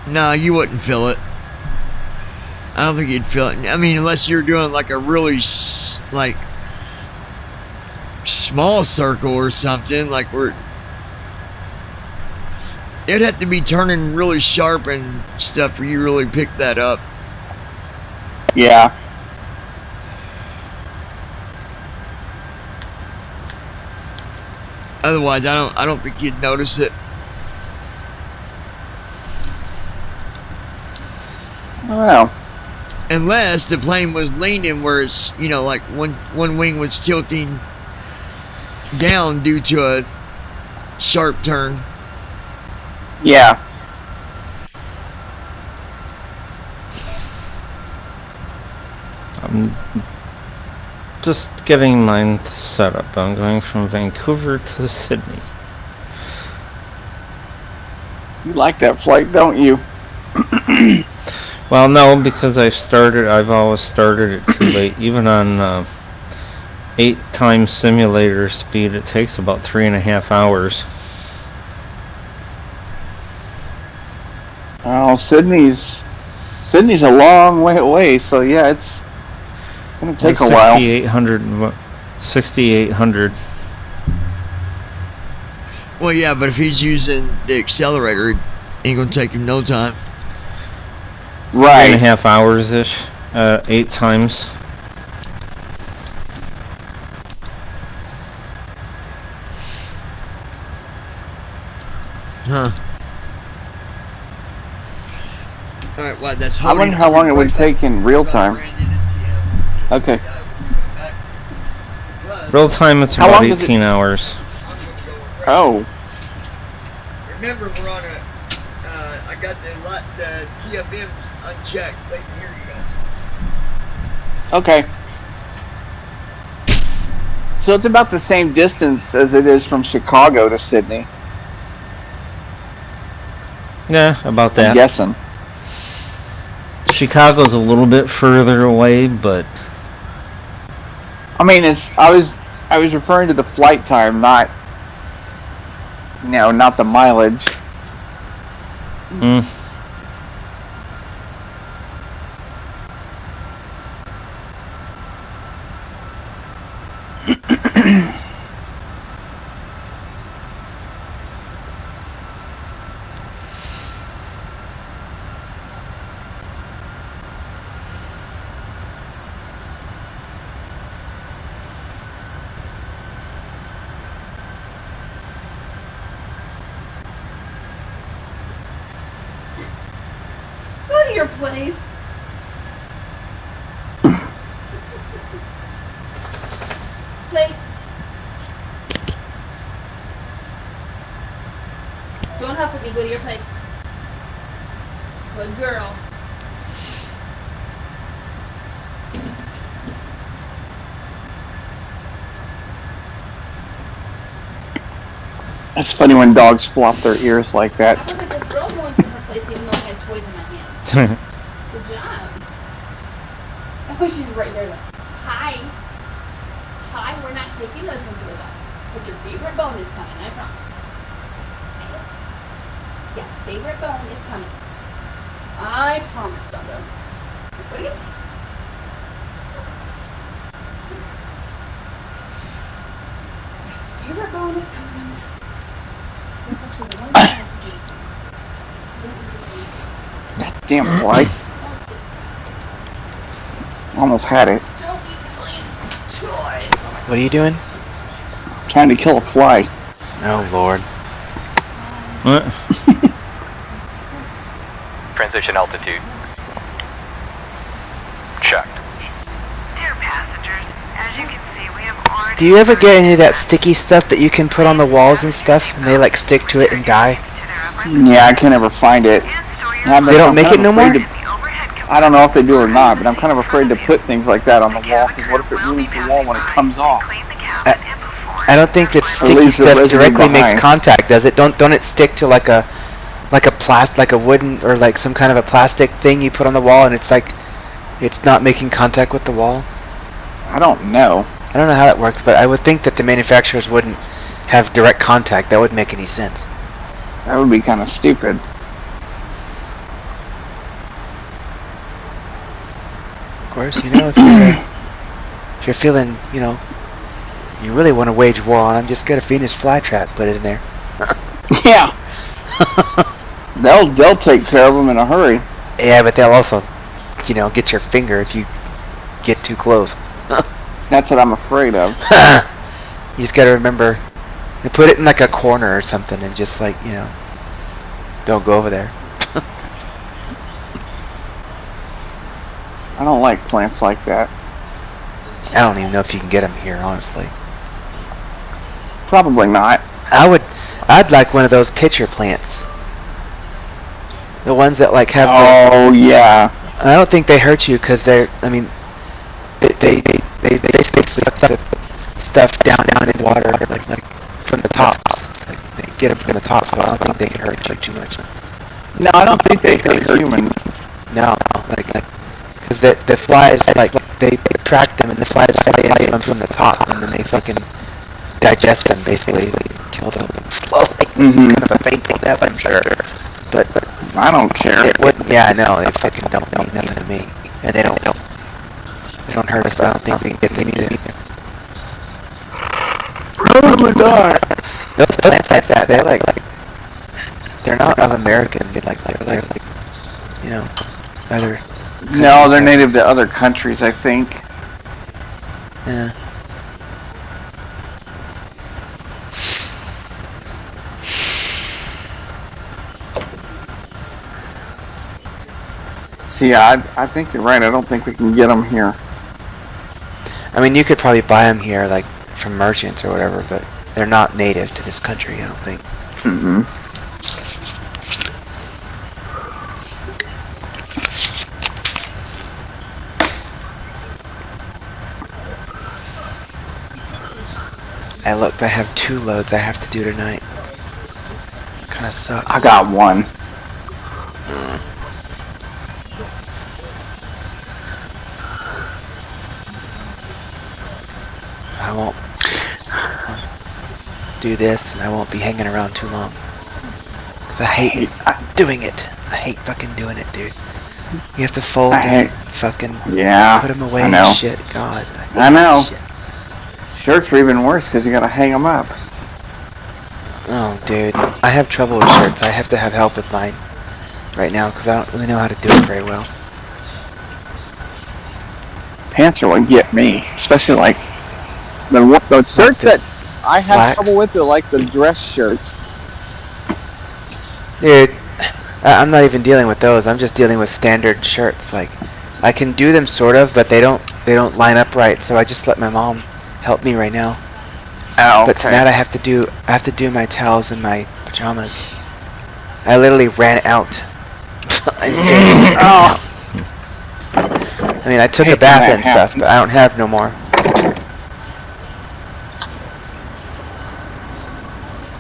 [SPEAKER 1] No, you wouldn't feel it. I don't think you'd feel it. I mean, unless you're doing like a really small circle or something, like it'd have to be turning really sharp and stuff for you to really pick that up.
[SPEAKER 3] Yeah.
[SPEAKER 1] Otherwise, I don't think you'd notice it.
[SPEAKER 3] Well,
[SPEAKER 1] unless the plane was leaning where it's, like one wing was tilting down due to a sharp turn.
[SPEAKER 3] Yeah.
[SPEAKER 4] I'm just getting mine set up. I'm going from Vancouver to Sydney.
[SPEAKER 3] You like that flight, don't you?
[SPEAKER 4] Well, no, because I've always started it too late. Even on 8 times simulator speed, it takes about 3.5 hours.
[SPEAKER 3] Oh, Sydney's a long way away, so yeah, it's gonna take a while.
[SPEAKER 4] 6,800.
[SPEAKER 1] Well, yeah, but if he's using the accelerator, it ain't gonna take him no time.
[SPEAKER 3] Right.
[SPEAKER 4] 3.5 hours ish. 8 times.
[SPEAKER 1] Huh. Alright, well, that's
[SPEAKER 3] I wonder how long it would take in real time. Okay.
[SPEAKER 4] Real time, it's about 18 hours.
[SPEAKER 3] Oh.
[SPEAKER 1] Remember, we're on a. I got the TFMs unchecked. So they can hear you guys.
[SPEAKER 3] Okay. So it's about the same distance as it is from Chicago to Sydney.
[SPEAKER 4] Yeah, about that.
[SPEAKER 3] I'm guessing.
[SPEAKER 4] Chicago's a little bit further away, but
[SPEAKER 3] I mean, I was referring to the flight time, not the mileage.
[SPEAKER 5] your place. Place. Don't huff at me. Go to your place. Good girl.
[SPEAKER 3] It's funny when dogs flop their ears like that.
[SPEAKER 5] I was like a girl going to her place even though I had toys in my hand. Good job. Oh, she's right there like, hi. Hi, we're not taking those ones with us. But your favorite bone is coming, I promise. Okay? Yes, favorite bone is coming. I promise, Doggo. What do you think? Yes, favorite bone is coming. That's actually the one thing I have to do.
[SPEAKER 3] Damn fly. Almost had it.
[SPEAKER 6] What are you doing?
[SPEAKER 3] Trying to kill a fly.
[SPEAKER 6] Oh lord.
[SPEAKER 4] What?
[SPEAKER 2] Transition altitude. Checked.
[SPEAKER 7] Dear passengers, as you can see, we have already...
[SPEAKER 6] Do you ever get any of that sticky stuff that you can put on the walls and stuff, and they like stick to it and die?
[SPEAKER 3] Yeah, I can never find it.
[SPEAKER 6] They don't make it no more?
[SPEAKER 3] I don't know if they do or not, but I'm kind of afraid to put things like that on the wall, because what if it ruins the wall when it comes off?
[SPEAKER 6] I don't think that sticky
[SPEAKER 3] leaves the
[SPEAKER 6] stuff
[SPEAKER 3] residue
[SPEAKER 6] directly makes
[SPEAKER 3] behind.
[SPEAKER 6] contact, does it? Don't it stick to like a wooden or like some kind of a plastic thing you put on the wall, and it's like it's not making contact with the wall?
[SPEAKER 3] I don't know.
[SPEAKER 6] I don't know how that works, but I would think that the manufacturers wouldn't have direct contact. That wouldn't make any sense.
[SPEAKER 3] That would be kind of stupid.
[SPEAKER 6] Of course, if you're feeling, you really want to wage war on them, just get a Venus flytrap, put it in there.
[SPEAKER 3] Yeah. They'll take care of them in a hurry.
[SPEAKER 6] Yeah, but they'll also, get your finger if you get too close.
[SPEAKER 3] That's what I'm afraid of.
[SPEAKER 6] You just gotta remember to put it in like a corner or something and just like, don't go over there.
[SPEAKER 3] I don't like plants like that.
[SPEAKER 6] I don't even know if you can get them here, honestly.
[SPEAKER 3] Probably not.
[SPEAKER 6] I'd like one of those pitcher plants. The ones that like have
[SPEAKER 3] Oh, yeah.
[SPEAKER 6] I don't think they hurt you because they basically suck the stuff down in water like from the tops. Like they get them from the top, so I don't think they can hurt you too much.
[SPEAKER 3] No, I don't think they hurt humans.
[SPEAKER 6] No, because the flies like they attract them and the flies fly into them from the top and then they fucking digest them basically. They kill them slowly.
[SPEAKER 3] Mhm.
[SPEAKER 6] Kind of a painful death, I'm sure. But
[SPEAKER 3] I don't care.
[SPEAKER 6] it wouldn't. Yeah, I know. They fucking don't mean nothing to me, and they don't hurt us. But I don't think we can get them either.
[SPEAKER 3] Probably not.
[SPEAKER 6] Those plants like that, they're not of American. They're like other.
[SPEAKER 3] No, they're native to other countries, I think.
[SPEAKER 6] Yeah.
[SPEAKER 3] See, I think you're right. I don't think we can get them here.
[SPEAKER 6] I mean, you could probably buy them here, like from merchants or whatever, but they're not native to this country. I don't think.
[SPEAKER 3] Mm-hmm.
[SPEAKER 6] I have 2 loads I have to do tonight. Kind of sucks.
[SPEAKER 3] I got one.
[SPEAKER 6] I won't do this, and I won't be hanging around too long. Cause I hate doing it. I hate fucking doing it, dude. You have to fold and fucking
[SPEAKER 3] Yeah.
[SPEAKER 6] put them away
[SPEAKER 3] I know.
[SPEAKER 6] and shit. God. hate
[SPEAKER 3] I know.
[SPEAKER 6] that shit.
[SPEAKER 3] Shirts are even worse because you gotta hang them up.
[SPEAKER 6] Oh, dude. I have trouble with shirts. I have to have help with mine right now because I don't really know how to do it very well.
[SPEAKER 3] Pants are what get me, especially like the shirts that I have
[SPEAKER 6] slacks.
[SPEAKER 3] trouble with are like the dress shirts.
[SPEAKER 6] Dude, I'm not even dealing with those. I'm just dealing with standard shirts. Like, I can do them sort of, but they don't line up right. So I just let my mom help me right now.
[SPEAKER 3] Oh,
[SPEAKER 6] But tonight I have to do my towels and my pajamas. I literally ran out.
[SPEAKER 3] Oh.
[SPEAKER 6] I mean, I took a
[SPEAKER 3] Hate when
[SPEAKER 6] bath
[SPEAKER 3] that
[SPEAKER 6] and stuff,
[SPEAKER 3] happens.
[SPEAKER 6] but I don't have no more.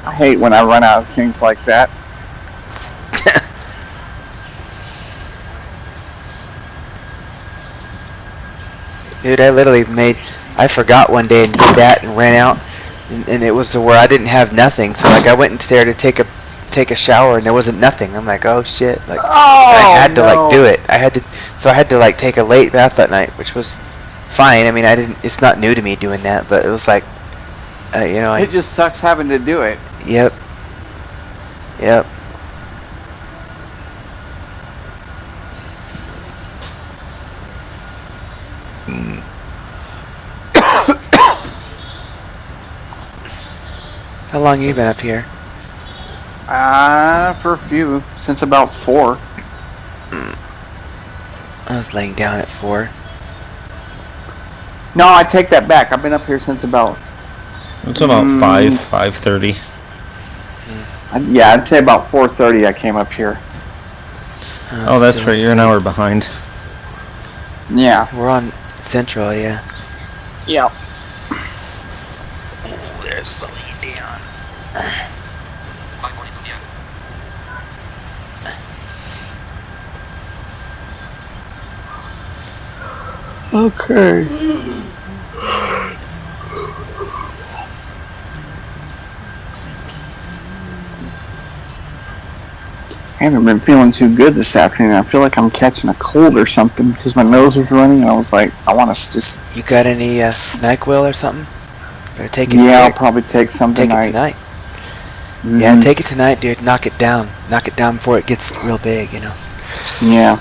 [SPEAKER 3] I hate when I run out of things like that.
[SPEAKER 6] Dude, I forgot one day and did that and ran out, and it was where I didn't have nothing. So like I went in there to take a shower and there wasn't nothing. I'm like, oh shit! Like I had to like do it. I had to like take a late bath that night, which was fine. I mean, it's not new to me doing that, but it was like, you know,
[SPEAKER 3] It just sucks having to do it.
[SPEAKER 6] Yep. How long you been up here?
[SPEAKER 3] For a few, since about 4.
[SPEAKER 6] I was laying down at 4.
[SPEAKER 3] No, I take that back. I've been up here since about...
[SPEAKER 4] It's about 5:30.
[SPEAKER 3] Yeah, I'd say about 4:30 I came up here.
[SPEAKER 4] Oh, that's right. You're an hour behind.
[SPEAKER 3] Yeah.
[SPEAKER 6] We're on Central, yeah.
[SPEAKER 3] Yeah.
[SPEAKER 6] Oh, there's Celine Dion.
[SPEAKER 3] Okay. I haven't been feeling too good this afternoon. I feel like I'm catching a cold or something because my nose was running. I was like, I want to just...
[SPEAKER 6] You got any NyQuil or something? Better take it.
[SPEAKER 3] Yeah, I'll probably take some tonight.
[SPEAKER 6] Take it tonight.
[SPEAKER 3] Mm-hmm.
[SPEAKER 6] Yeah, take it tonight, dude. Knock it down. Knock it down before it gets real big, you know.
[SPEAKER 3] Yeah.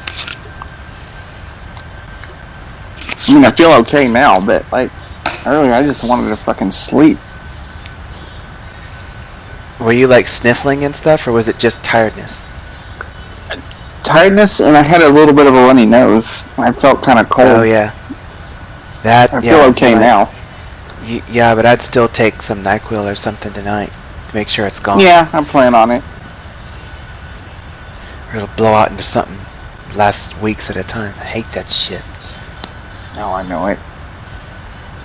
[SPEAKER 3] I mean, I feel okay now, but like earlier, I just wanted to fucking sleep.
[SPEAKER 6] Were you like sniffling and stuff, or was it just tiredness?
[SPEAKER 3] Tiredness, and I had a little bit of a runny nose. I felt kind of cold.
[SPEAKER 6] Oh yeah. That.
[SPEAKER 3] I feel okay now.
[SPEAKER 6] Yeah, but I'd still take some NyQuil or something tonight to make sure it's gone.
[SPEAKER 3] Yeah, I'm planning on it.
[SPEAKER 6] Or it'll blow out into something. Last weeks at a time. I hate that shit.
[SPEAKER 3] Oh, I know it.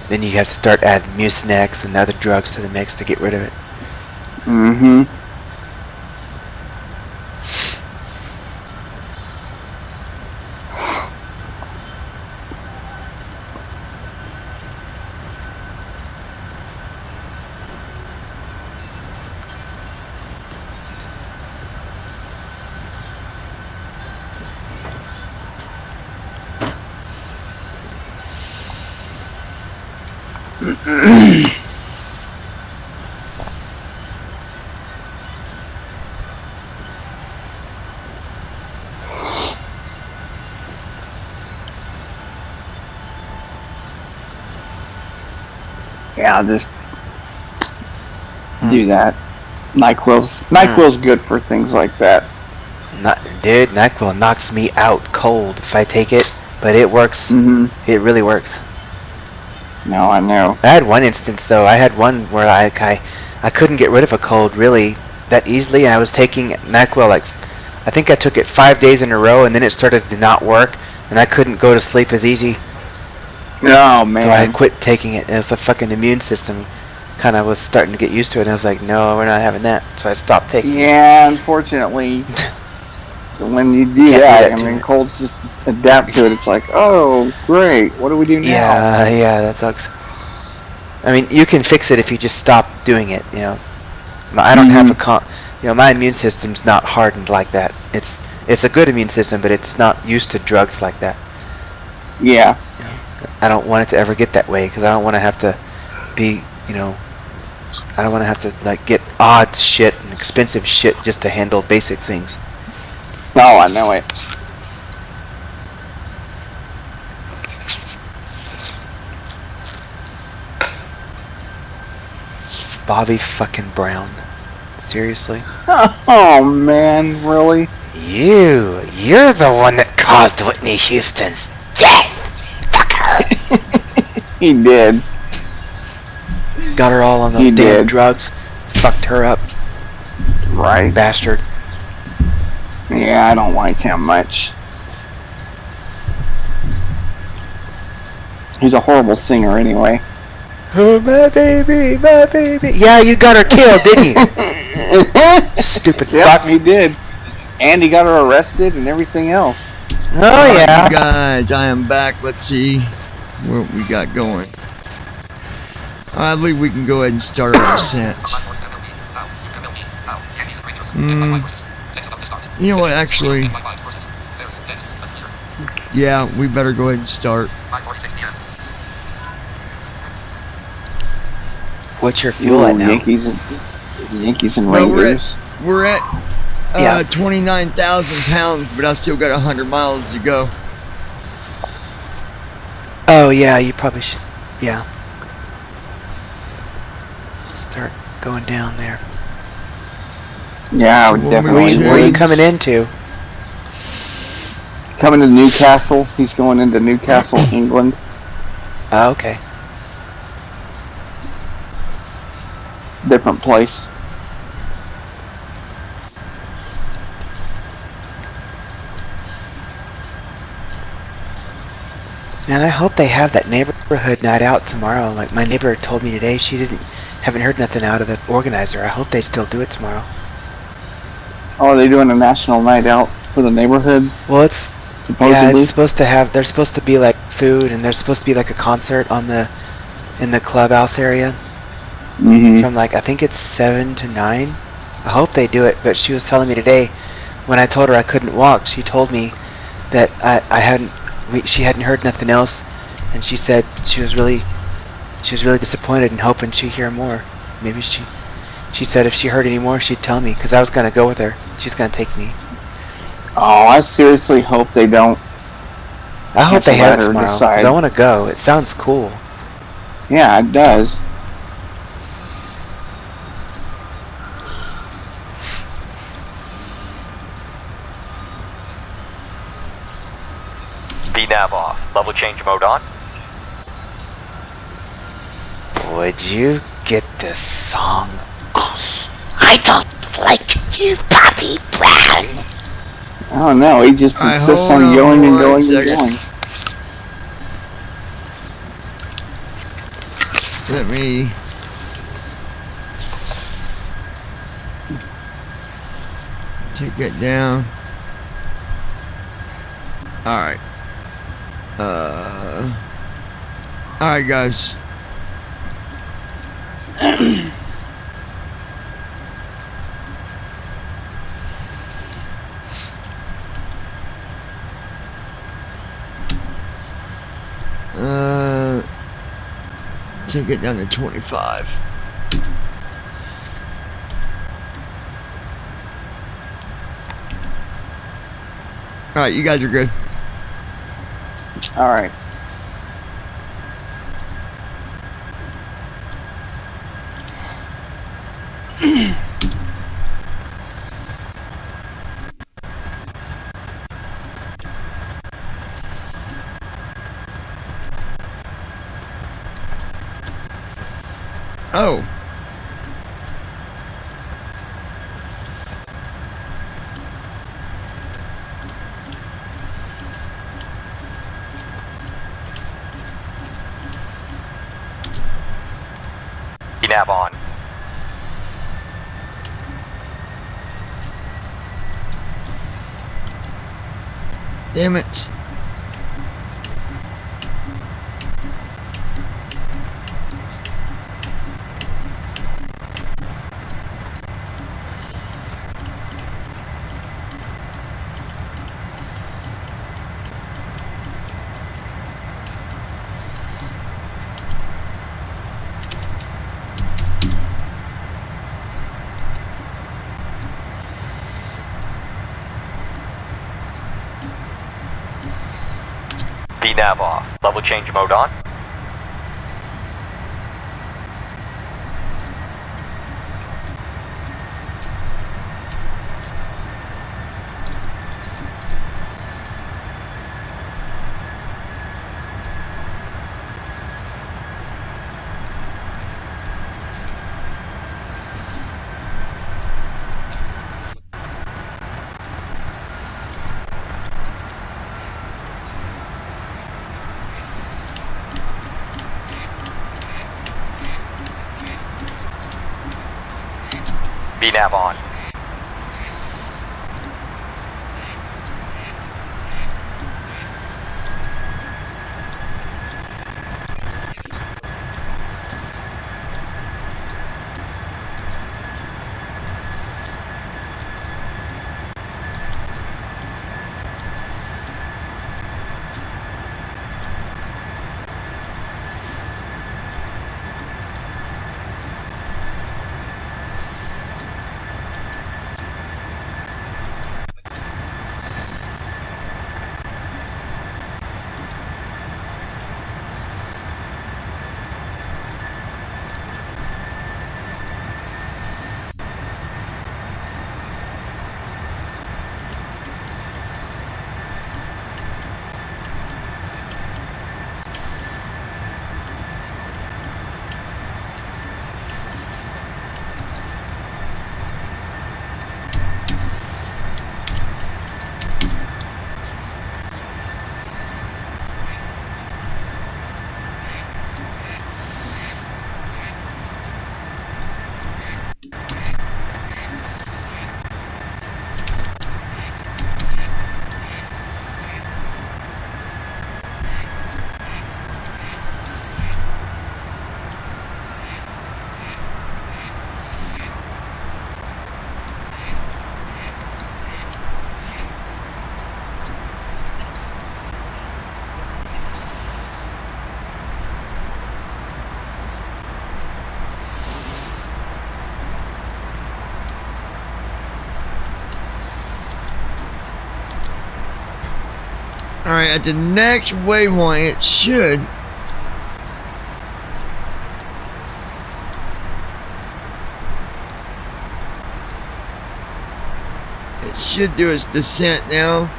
[SPEAKER 6] Then you have to start adding Mucinex and other drugs to the mix to get rid of it.
[SPEAKER 3] Mm-hmm. Yeah, I'll just do that. NyQuil's good for things like that.
[SPEAKER 6] Dude, NyQuil knocks me out cold if I take it, but it works.
[SPEAKER 3] Mm-hmm.
[SPEAKER 6] It really works.
[SPEAKER 3] No, I know.
[SPEAKER 6] I had one instance though. I had one where I couldn't get rid of a cold really that easily, and I was taking NyQuil like I think I took it 5 days in a row, and then it started to not work, and I couldn't go to sleep as easy.
[SPEAKER 3] Oh man.
[SPEAKER 6] So I quit taking it, and the fucking immune system kind of was starting to get used to it, and I was like, no, we're not having that. So I stopped taking it.
[SPEAKER 3] Yeah, unfortunately, when you do
[SPEAKER 6] Can't do
[SPEAKER 3] that,
[SPEAKER 6] that to
[SPEAKER 3] and
[SPEAKER 6] it.
[SPEAKER 3] colds just adapt to it, it's like, oh, great, what do we do now?
[SPEAKER 6] Yeah, that sucks. I mean, you can fix it if you just stop doing it, you know. I don't have my immune system's not hardened like that. It's a good immune system, but it's not used to drugs like that.
[SPEAKER 3] Yeah.
[SPEAKER 6] I don't want it to ever get that way, because I don't want to have to be, you know, I don't want to have to, like, get odd shit and expensive shit just to handle basic things.
[SPEAKER 3] Oh, I know it.
[SPEAKER 6] Bobby fucking Brown. Seriously?
[SPEAKER 3] Oh, man, really?
[SPEAKER 6] You're the one that caused Whitney Houston's death, fucker.
[SPEAKER 3] He did.
[SPEAKER 6] Got her all on
[SPEAKER 3] He
[SPEAKER 6] those damn
[SPEAKER 3] did.
[SPEAKER 6] drugs. Fucked her up,
[SPEAKER 3] Right.
[SPEAKER 6] bastard.
[SPEAKER 3] Yeah, I don't like him much. He's a horrible singer anyway.
[SPEAKER 6] Oh, my baby, my baby. Yeah, you got her killed, didn't you? Stupid
[SPEAKER 3] Yep,
[SPEAKER 6] fuck.
[SPEAKER 3] he did. And he got her arrested and everything else.
[SPEAKER 6] Oh,
[SPEAKER 1] Alright,
[SPEAKER 6] yeah.
[SPEAKER 1] you guys, I am back. Let's see what we got going. I believe we can go ahead and start our descent. You know what, actually, yeah, we better go ahead and start.
[SPEAKER 6] What's your fuel at now?
[SPEAKER 3] Yankees and
[SPEAKER 1] Well,
[SPEAKER 3] Rangers.
[SPEAKER 1] we're at
[SPEAKER 6] Yeah.
[SPEAKER 1] 29,000 pounds, but I still got 100 miles to go.
[SPEAKER 6] Oh, yeah, you probably should. Yeah. Start going down there.
[SPEAKER 3] Yeah, I would
[SPEAKER 1] Well,
[SPEAKER 3] definitely.
[SPEAKER 1] we
[SPEAKER 6] Where are you
[SPEAKER 1] would.
[SPEAKER 6] coming into?
[SPEAKER 3] Coming to Newcastle. He's going into Newcastle, England.
[SPEAKER 6] Oh, okay.
[SPEAKER 3] Different place.
[SPEAKER 6] Man, I hope they have that neighborhood night out tomorrow. Like my neighbor told me today, she haven't heard nothing out of the organizer. I hope they still do it tomorrow.
[SPEAKER 3] Oh, are they doing a national night out for the neighborhood?
[SPEAKER 6] Well, it's
[SPEAKER 3] Supposedly.
[SPEAKER 6] it's supposed to have. There's supposed to be like food, and there's supposed to be like a concert in the clubhouse area
[SPEAKER 3] Mm-hmm.
[SPEAKER 6] from like I think it's 7 to 9. I hope they do it. But she was telling me today, when I told her I couldn't walk, she told me that she hadn't heard nothing else, and she said she was really disappointed and hoping she'd hear more. Maybe she said if she heard any more, she'd tell me, because I was gonna go with her. She's gonna take me.
[SPEAKER 3] Oh, I seriously hope they don't.
[SPEAKER 6] I hope they have it
[SPEAKER 3] Cancel that or
[SPEAKER 6] tomorrow. 'Cause
[SPEAKER 3] decide.
[SPEAKER 6] I want to go. It sounds cool.
[SPEAKER 3] Yeah, it does.
[SPEAKER 2] VNav off. Level change mode on.
[SPEAKER 6] Would you get this song off? I don't like you, Bobby Brown.
[SPEAKER 3] I don't know. He just
[SPEAKER 1] Alright,
[SPEAKER 3] insists
[SPEAKER 1] hold
[SPEAKER 3] on
[SPEAKER 1] on
[SPEAKER 3] going and
[SPEAKER 1] one
[SPEAKER 3] going and
[SPEAKER 1] second.
[SPEAKER 3] going.
[SPEAKER 1] Let me... take it down. Alright. Alright, guys. Take it down to 25. Alright, you guys are good.
[SPEAKER 3] All right.
[SPEAKER 1] Oh.
[SPEAKER 2] VNav on.
[SPEAKER 1] Damn it.
[SPEAKER 2] VNav off. Level change mode on. VNAV on.
[SPEAKER 1] Alright, at the next waypoint, it should. It should do its descent now.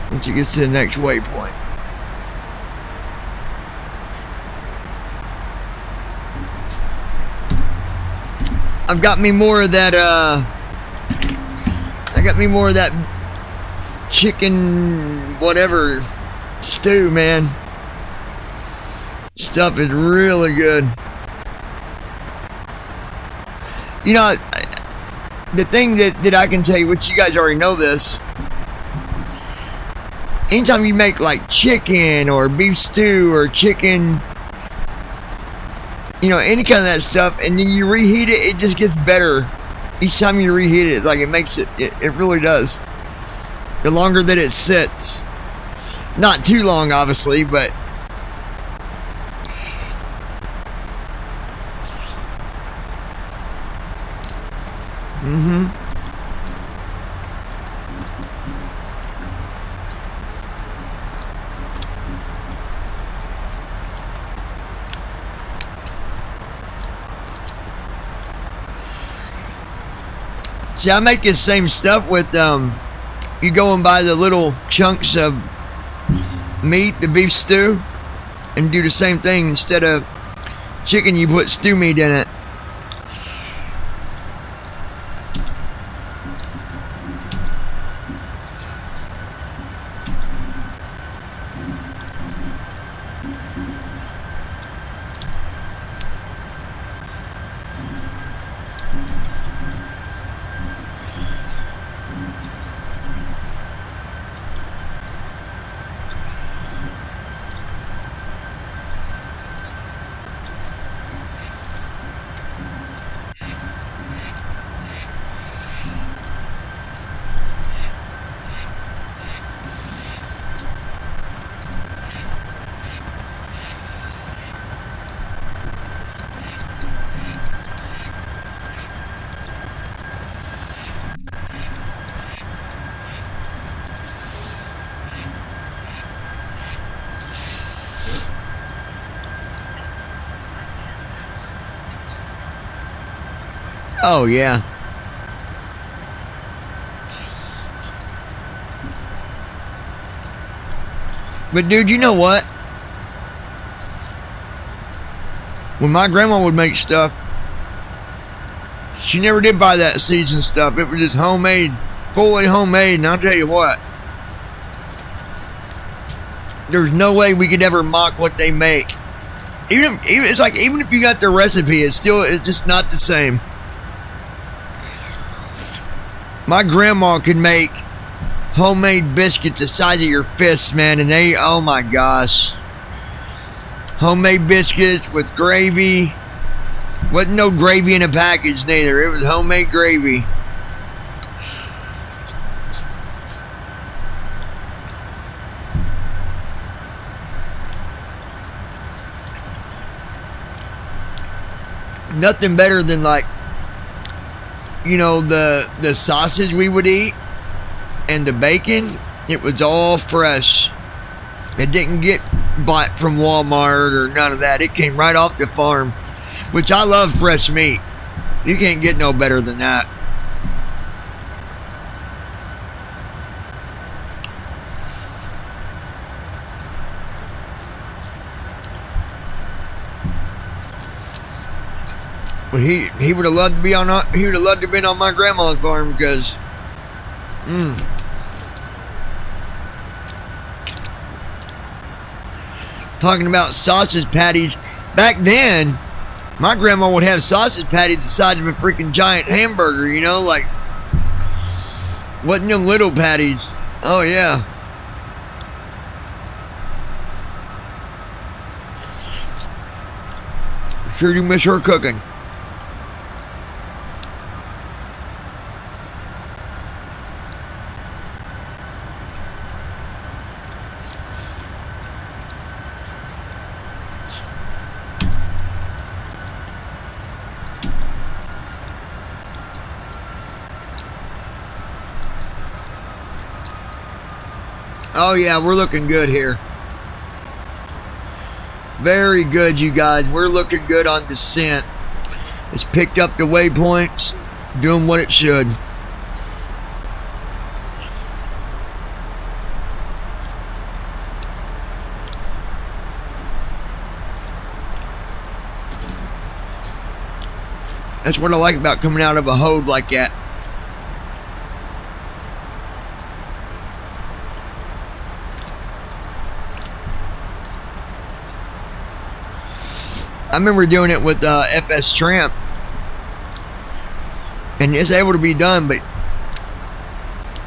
[SPEAKER 1] Once it gets to the next waypoint. I've got me more of that, I got me more of that chicken whatever stew, man. Stuff is really good. You know, the thing that I can tell you, which you guys already know this, anytime you make like chicken or beef stew or chicken, you know, any kind of that stuff, and then you reheat it, it just gets better. Each time you reheat it, like it makes it really does. The longer that it sits. Not too long, obviously, but see, I make this same stuff with you go and buy the little chunks of meat, the beef stew, and do the same thing. Instead of chicken, you put stew meat in it. Oh, yeah. But dude, you know what? When my grandma would make stuff, she never did buy that seasoned stuff. It was just homemade, fully homemade, and I'll tell you what. There's no way we could ever mock what they make. Even it's like even if you got the recipe, it's just not the same. My grandma could make homemade biscuits the size of your fist, man, and they, oh my gosh. Homemade biscuits with gravy. Wasn't no gravy in a package neither. It was homemade gravy. Nothing better than, like, you know, the sausage we would eat and the bacon. It was all fresh. It didn't get bought from Walmart or none of that. It came right off the farm, which I love fresh meat. You can't get no better than that. But he would have loved to be on. He would have loved to have been on my grandma's farm because, talking about sausage patties. Back then, my grandma would have sausage patties the size of a freaking giant hamburger. You know, like wasn't them little patties? Oh yeah. Sure do miss her cooking. Oh yeah, we're looking good here. Very good, you guys. We're looking good on descent. It's picked up the waypoints, doing what it should. That's what I like about coming out of a hode like that. I remember doing it with FS Tramp, and it's able to be done, but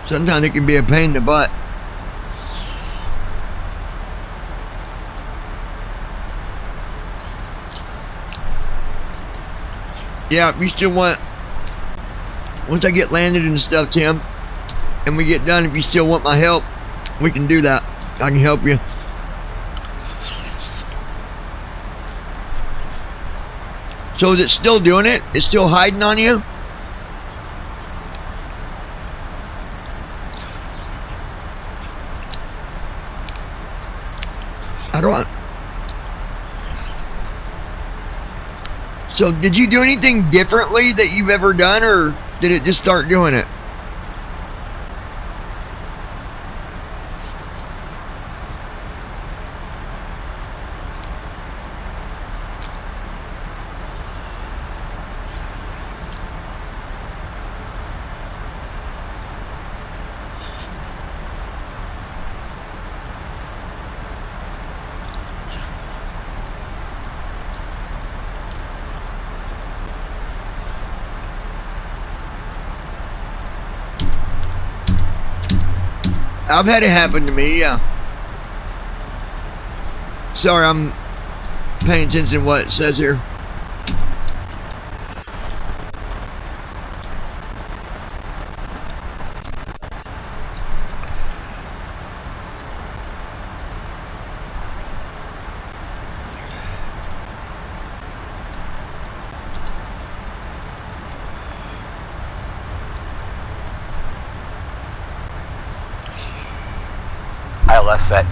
[SPEAKER 1] sometimes it can be a pain in the butt. Yeah, if you still want, once I get landed and stuff, Tim, and we get done, if you still want my help, we can do that. I can help you. So is it still doing it? It's still hiding on you? I don't. So did you do anything differently that you've ever done, or did it just start doing it? I've had it happen to me, yeah. Sorry, I'm paying attention to what it says here.
[SPEAKER 2] ILS set.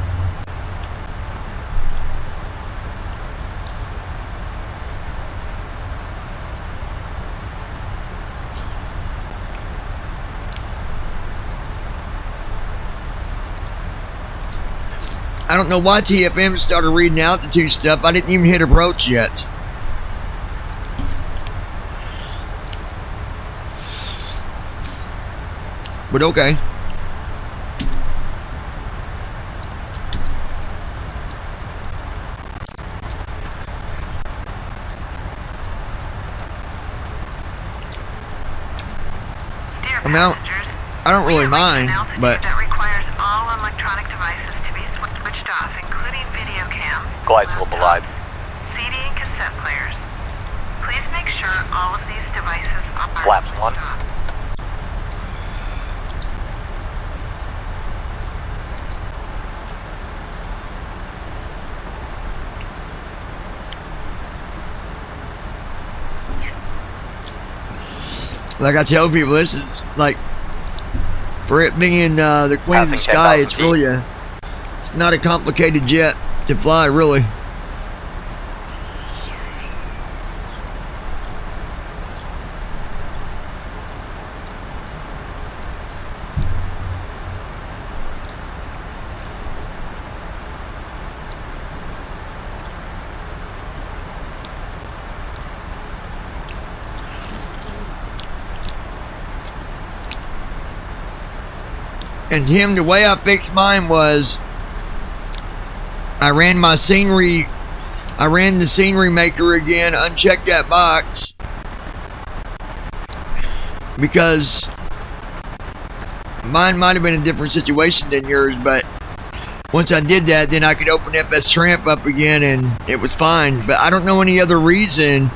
[SPEAKER 1] I don't know why TFM started reading altitude stuff. I didn't even hit approach yet. But okay. I mean, I don't really mind, but
[SPEAKER 7] that requires all electronic devices to be switched off, including video cams,
[SPEAKER 2] Glide's globalized.
[SPEAKER 7] CD and cassette players. Please make sure all of these devices are
[SPEAKER 2] Flaps 1.
[SPEAKER 7] switched off.
[SPEAKER 1] like I tell people, this is like, for it being the Queen of the
[SPEAKER 2] Passing
[SPEAKER 1] Sky,
[SPEAKER 2] 10,000
[SPEAKER 1] it's really it's not a complicated jet to fly, really. And Tim, the way I fixed mine was I ran the scenery maker again, unchecked that box, because mine might have been a different situation than yours, but once I did that, then I could open FS Tramp up again and it was fine. But I don't know any other reason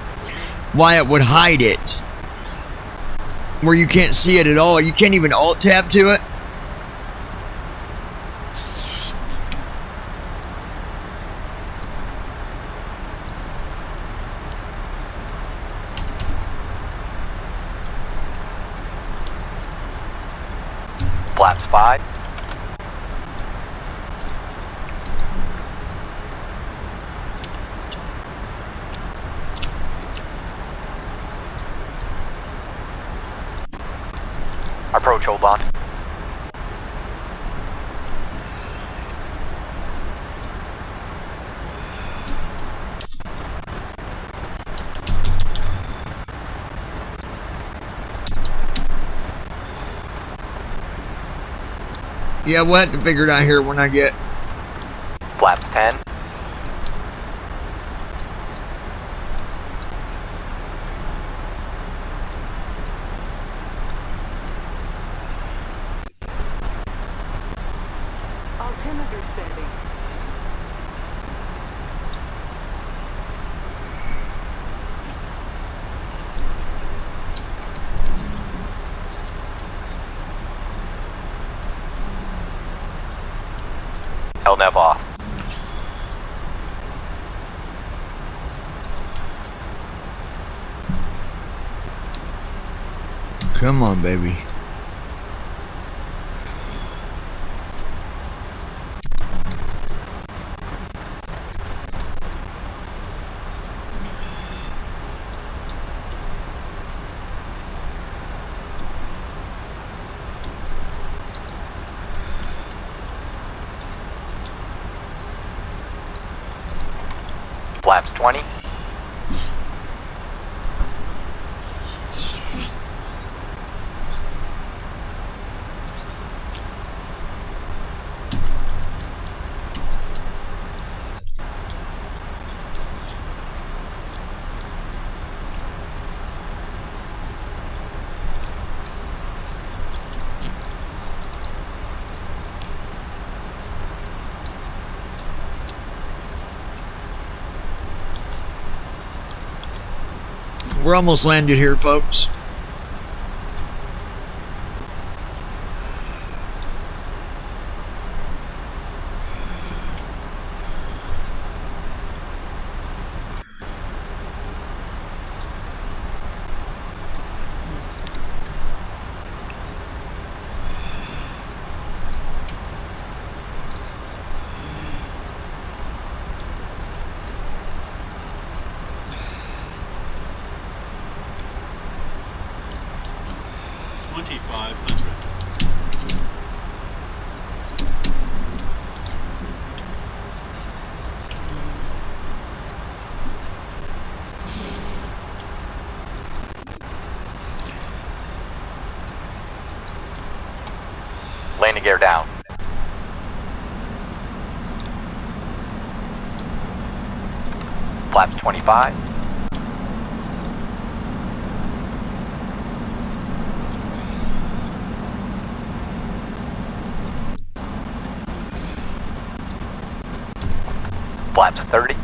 [SPEAKER 1] why it would hide it, where you can't see it at all. You can't even alt tab to it.
[SPEAKER 2] Flaps 5. Approach, hold on.
[SPEAKER 1] Yeah, we'll have to figure it out here when I get.
[SPEAKER 2] Flaps 10.
[SPEAKER 7] Altimeter setting.
[SPEAKER 2] LNAV off.
[SPEAKER 1] Come on, baby.
[SPEAKER 2] Flaps 20.
[SPEAKER 1] We're almost landed here, folks.
[SPEAKER 2] Landing gear down. Flaps 25. Flaps 30.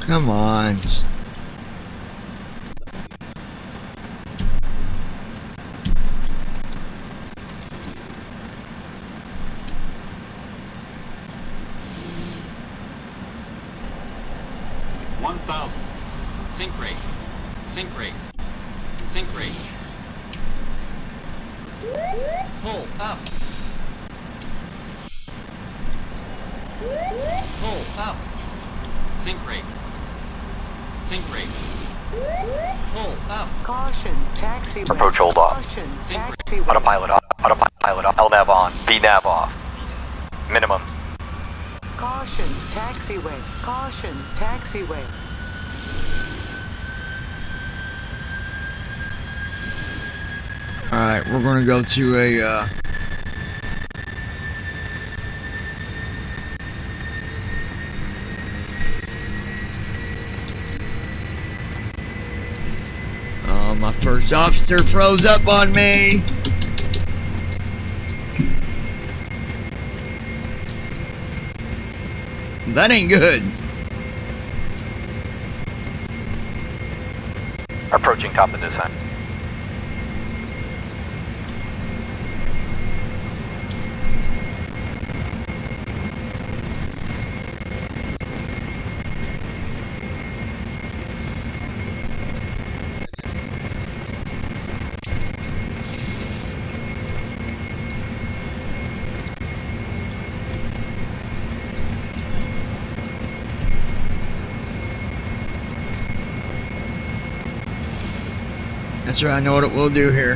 [SPEAKER 1] Come on.
[SPEAKER 8] Sink rate. Sink rate. Sink rate. Pull up. Pull up. Sink rate. Sink rate. Pull up.
[SPEAKER 9] Caution, taxi.
[SPEAKER 2] Approach hold off.
[SPEAKER 9] Caution,
[SPEAKER 2] Sink
[SPEAKER 9] taxi.
[SPEAKER 2] rate. Autopilot off. Autopilot off. LNAV on. VNAV off. Minimum.
[SPEAKER 9] Caution, taxiway. Caution, taxiway.
[SPEAKER 1] Alright, we're going to go to a, oh, my first officer froze up on me. That ain't good.
[SPEAKER 2] Approaching top of descent.
[SPEAKER 1] That's right, I know what it will do here.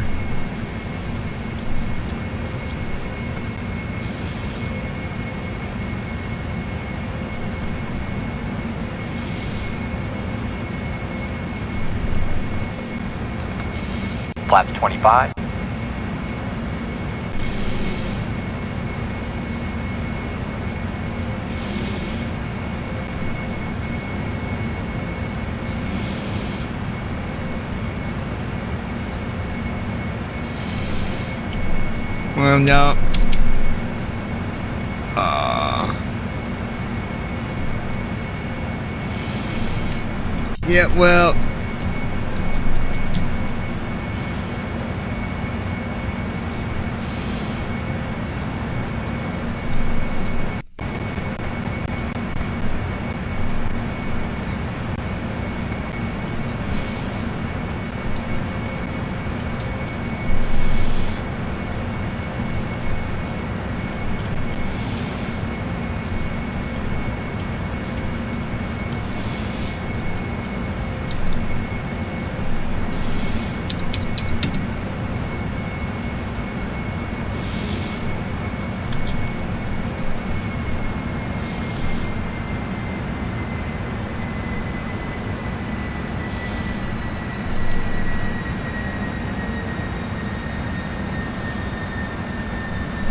[SPEAKER 2] Flaps 25.
[SPEAKER 1] Well, no. Yeah, well.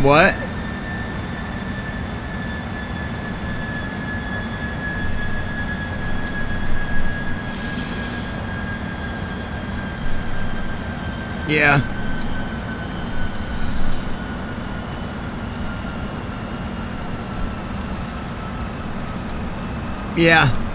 [SPEAKER 1] What? Yeah. Yeah.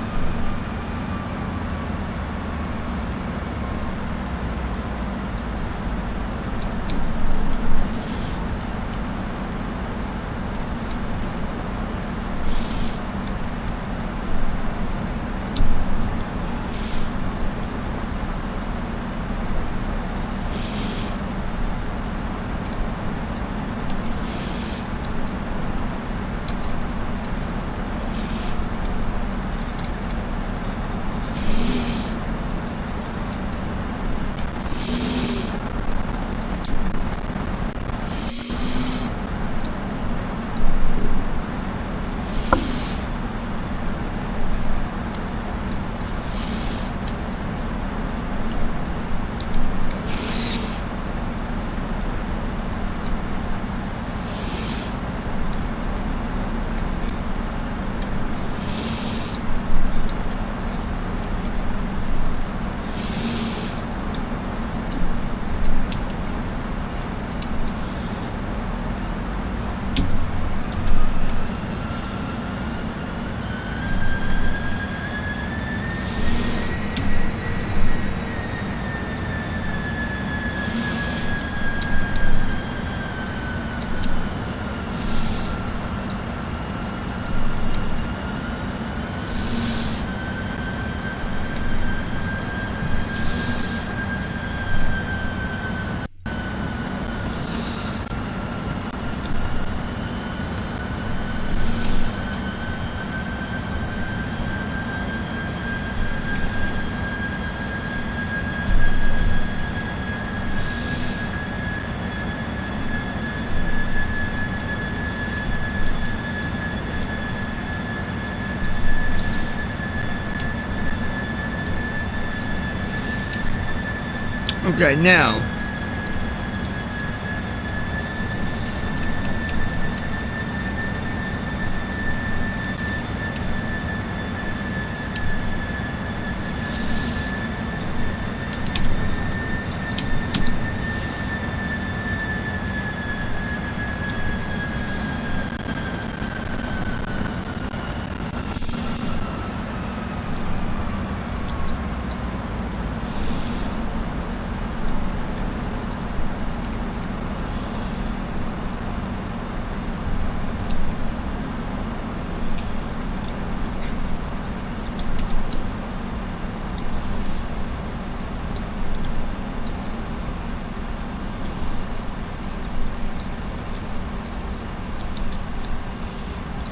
[SPEAKER 1] Okay, now.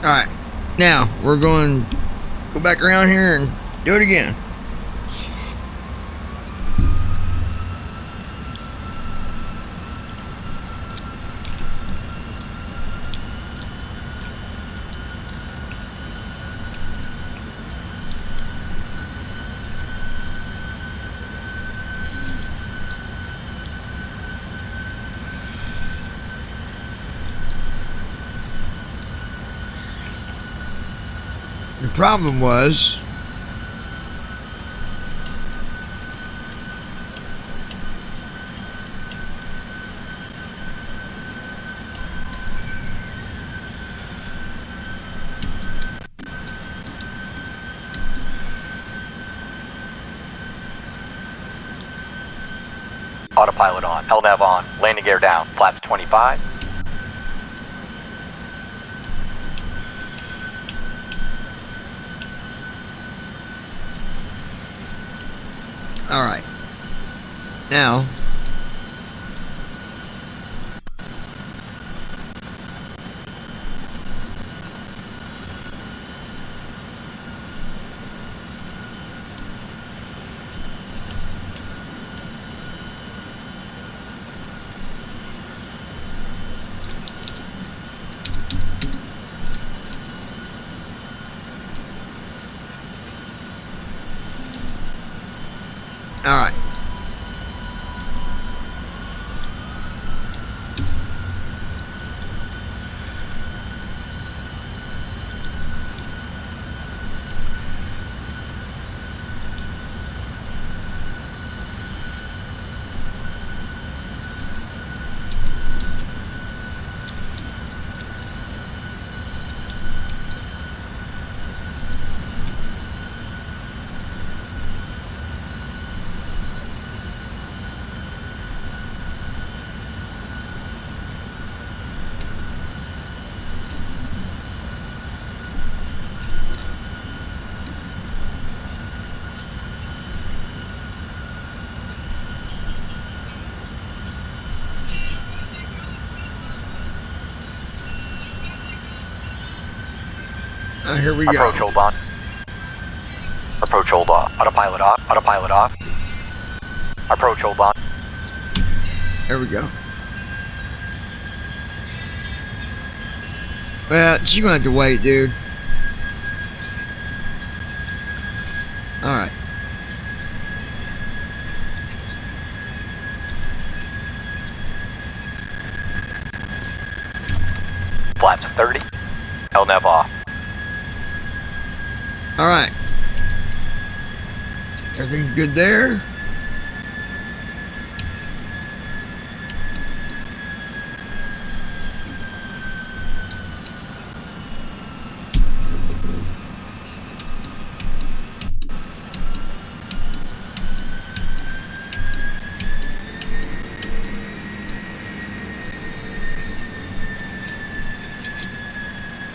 [SPEAKER 1] Alright, now we're going to go back around here and do it again. The problem was
[SPEAKER 2] Autopilot on. LNAV on. Landing gear down. Flaps 25.
[SPEAKER 1] all right. Now, all right. Here we go.
[SPEAKER 2] Approach hold on. Approach hold off. Autopilot off. Autopilot off. Approach hold on.
[SPEAKER 1] There we go. Well, she's gonna have to wait, dude. All right.
[SPEAKER 2] Flaps 30. LNAV off.
[SPEAKER 1] All right. Everything's good there.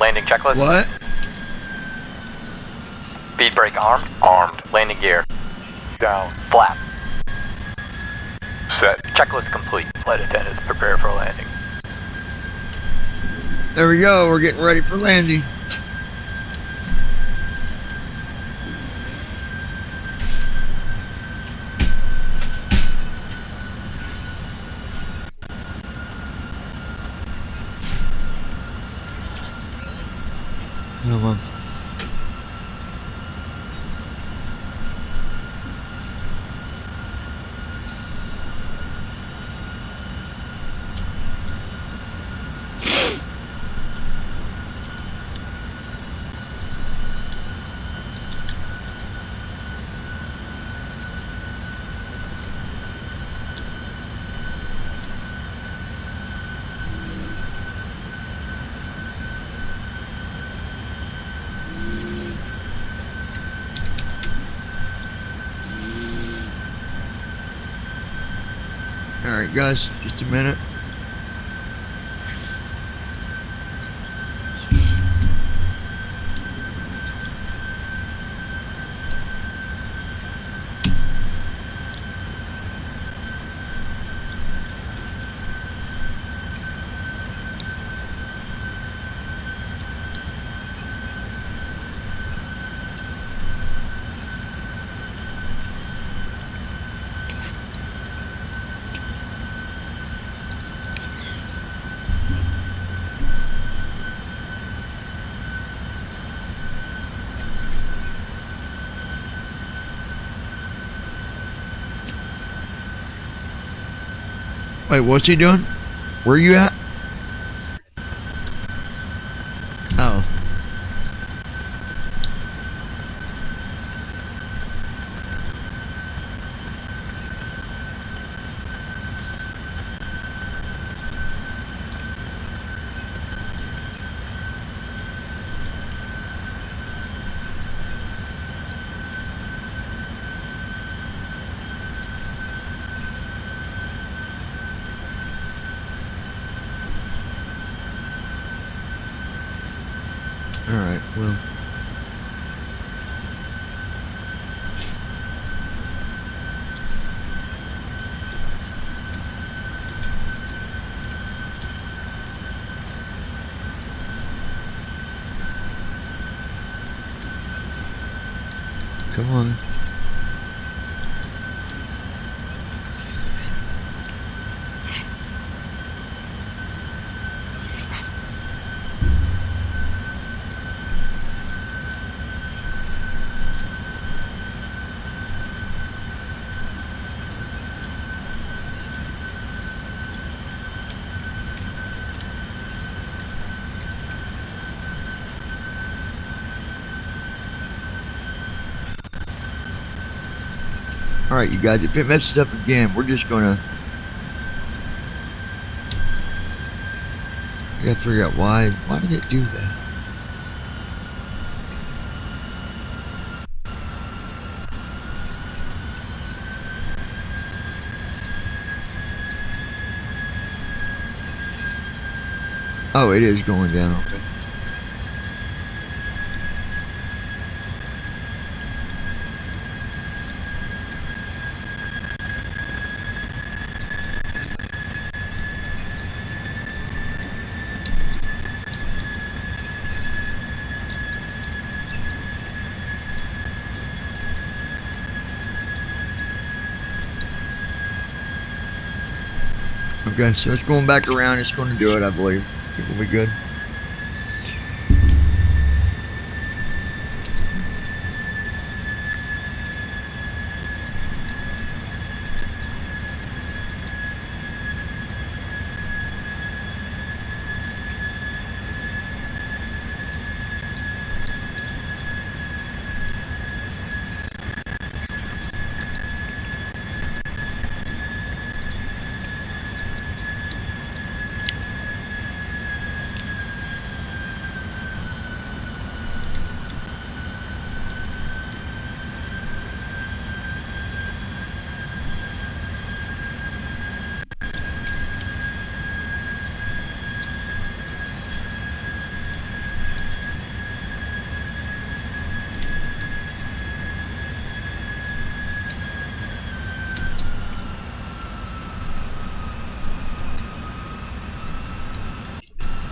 [SPEAKER 2] Landing checklist.
[SPEAKER 1] What?
[SPEAKER 2] Speed brake armed. Armed. Landing gear. Down. Flap. Set. Checklist complete. Flight attendants prepare for landing.
[SPEAKER 1] There we go. We're getting ready for landing. Come on. Alright guys, just a minute. Wait, what's he doing? Where are you at? Oh. Alright, well. Come on. Alright, you guys, if it messes up again, we're just gonna... I gotta figure out why did it do that? Oh, it is going down, okay. Okay, so it's going back around. It's going to do it, I believe. I think we'll be good.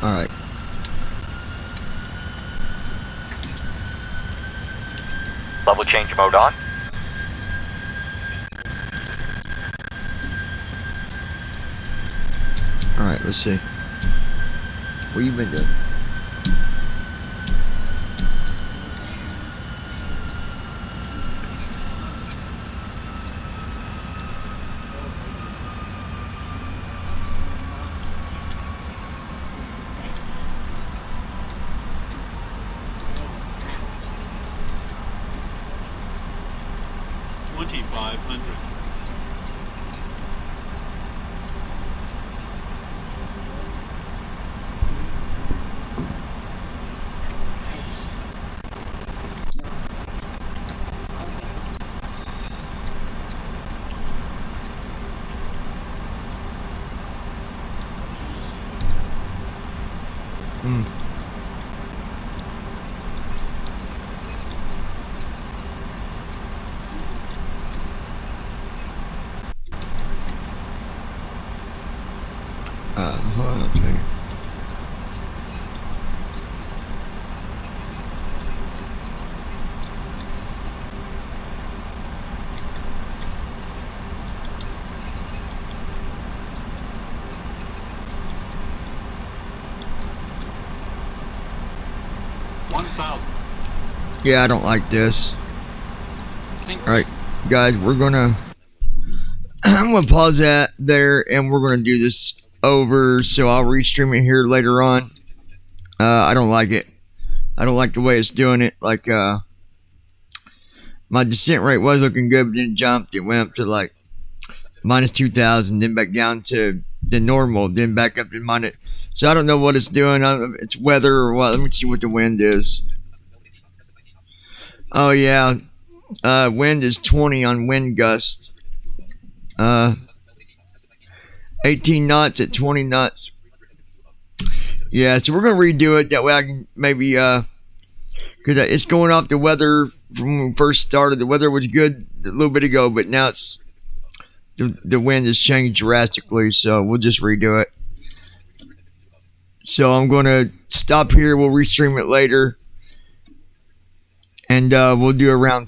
[SPEAKER 1] Alright.
[SPEAKER 2] Level change mode on.
[SPEAKER 1] Alright, let's see. What you been doing? Hold on, I'll tell you. Yeah, I don't like this. Alright, guys, we're gonna I'm gonna pause that there and we're gonna do this over, so I'll restream it here later on. I don't like it. I don't like the way it's doing it. Like my descent rate was looking good, but then it jumped. It went up to like minus 2,000, then back down to the normal, then back up to minus. So I don't know what it's doing. I don't know if it's weather or what. Let me see what the wind is. Oh yeah, wind is 20 on wind gust. 18 knots at 20 knots. Yeah, so we're gonna redo it. That way I can maybe because it's going off the weather from when we first started. The weather was good a little bit ago, but now it's the wind has changed drastically. So we'll just redo it. So I'm gonna stop here. We'll restream it later, and we'll do a round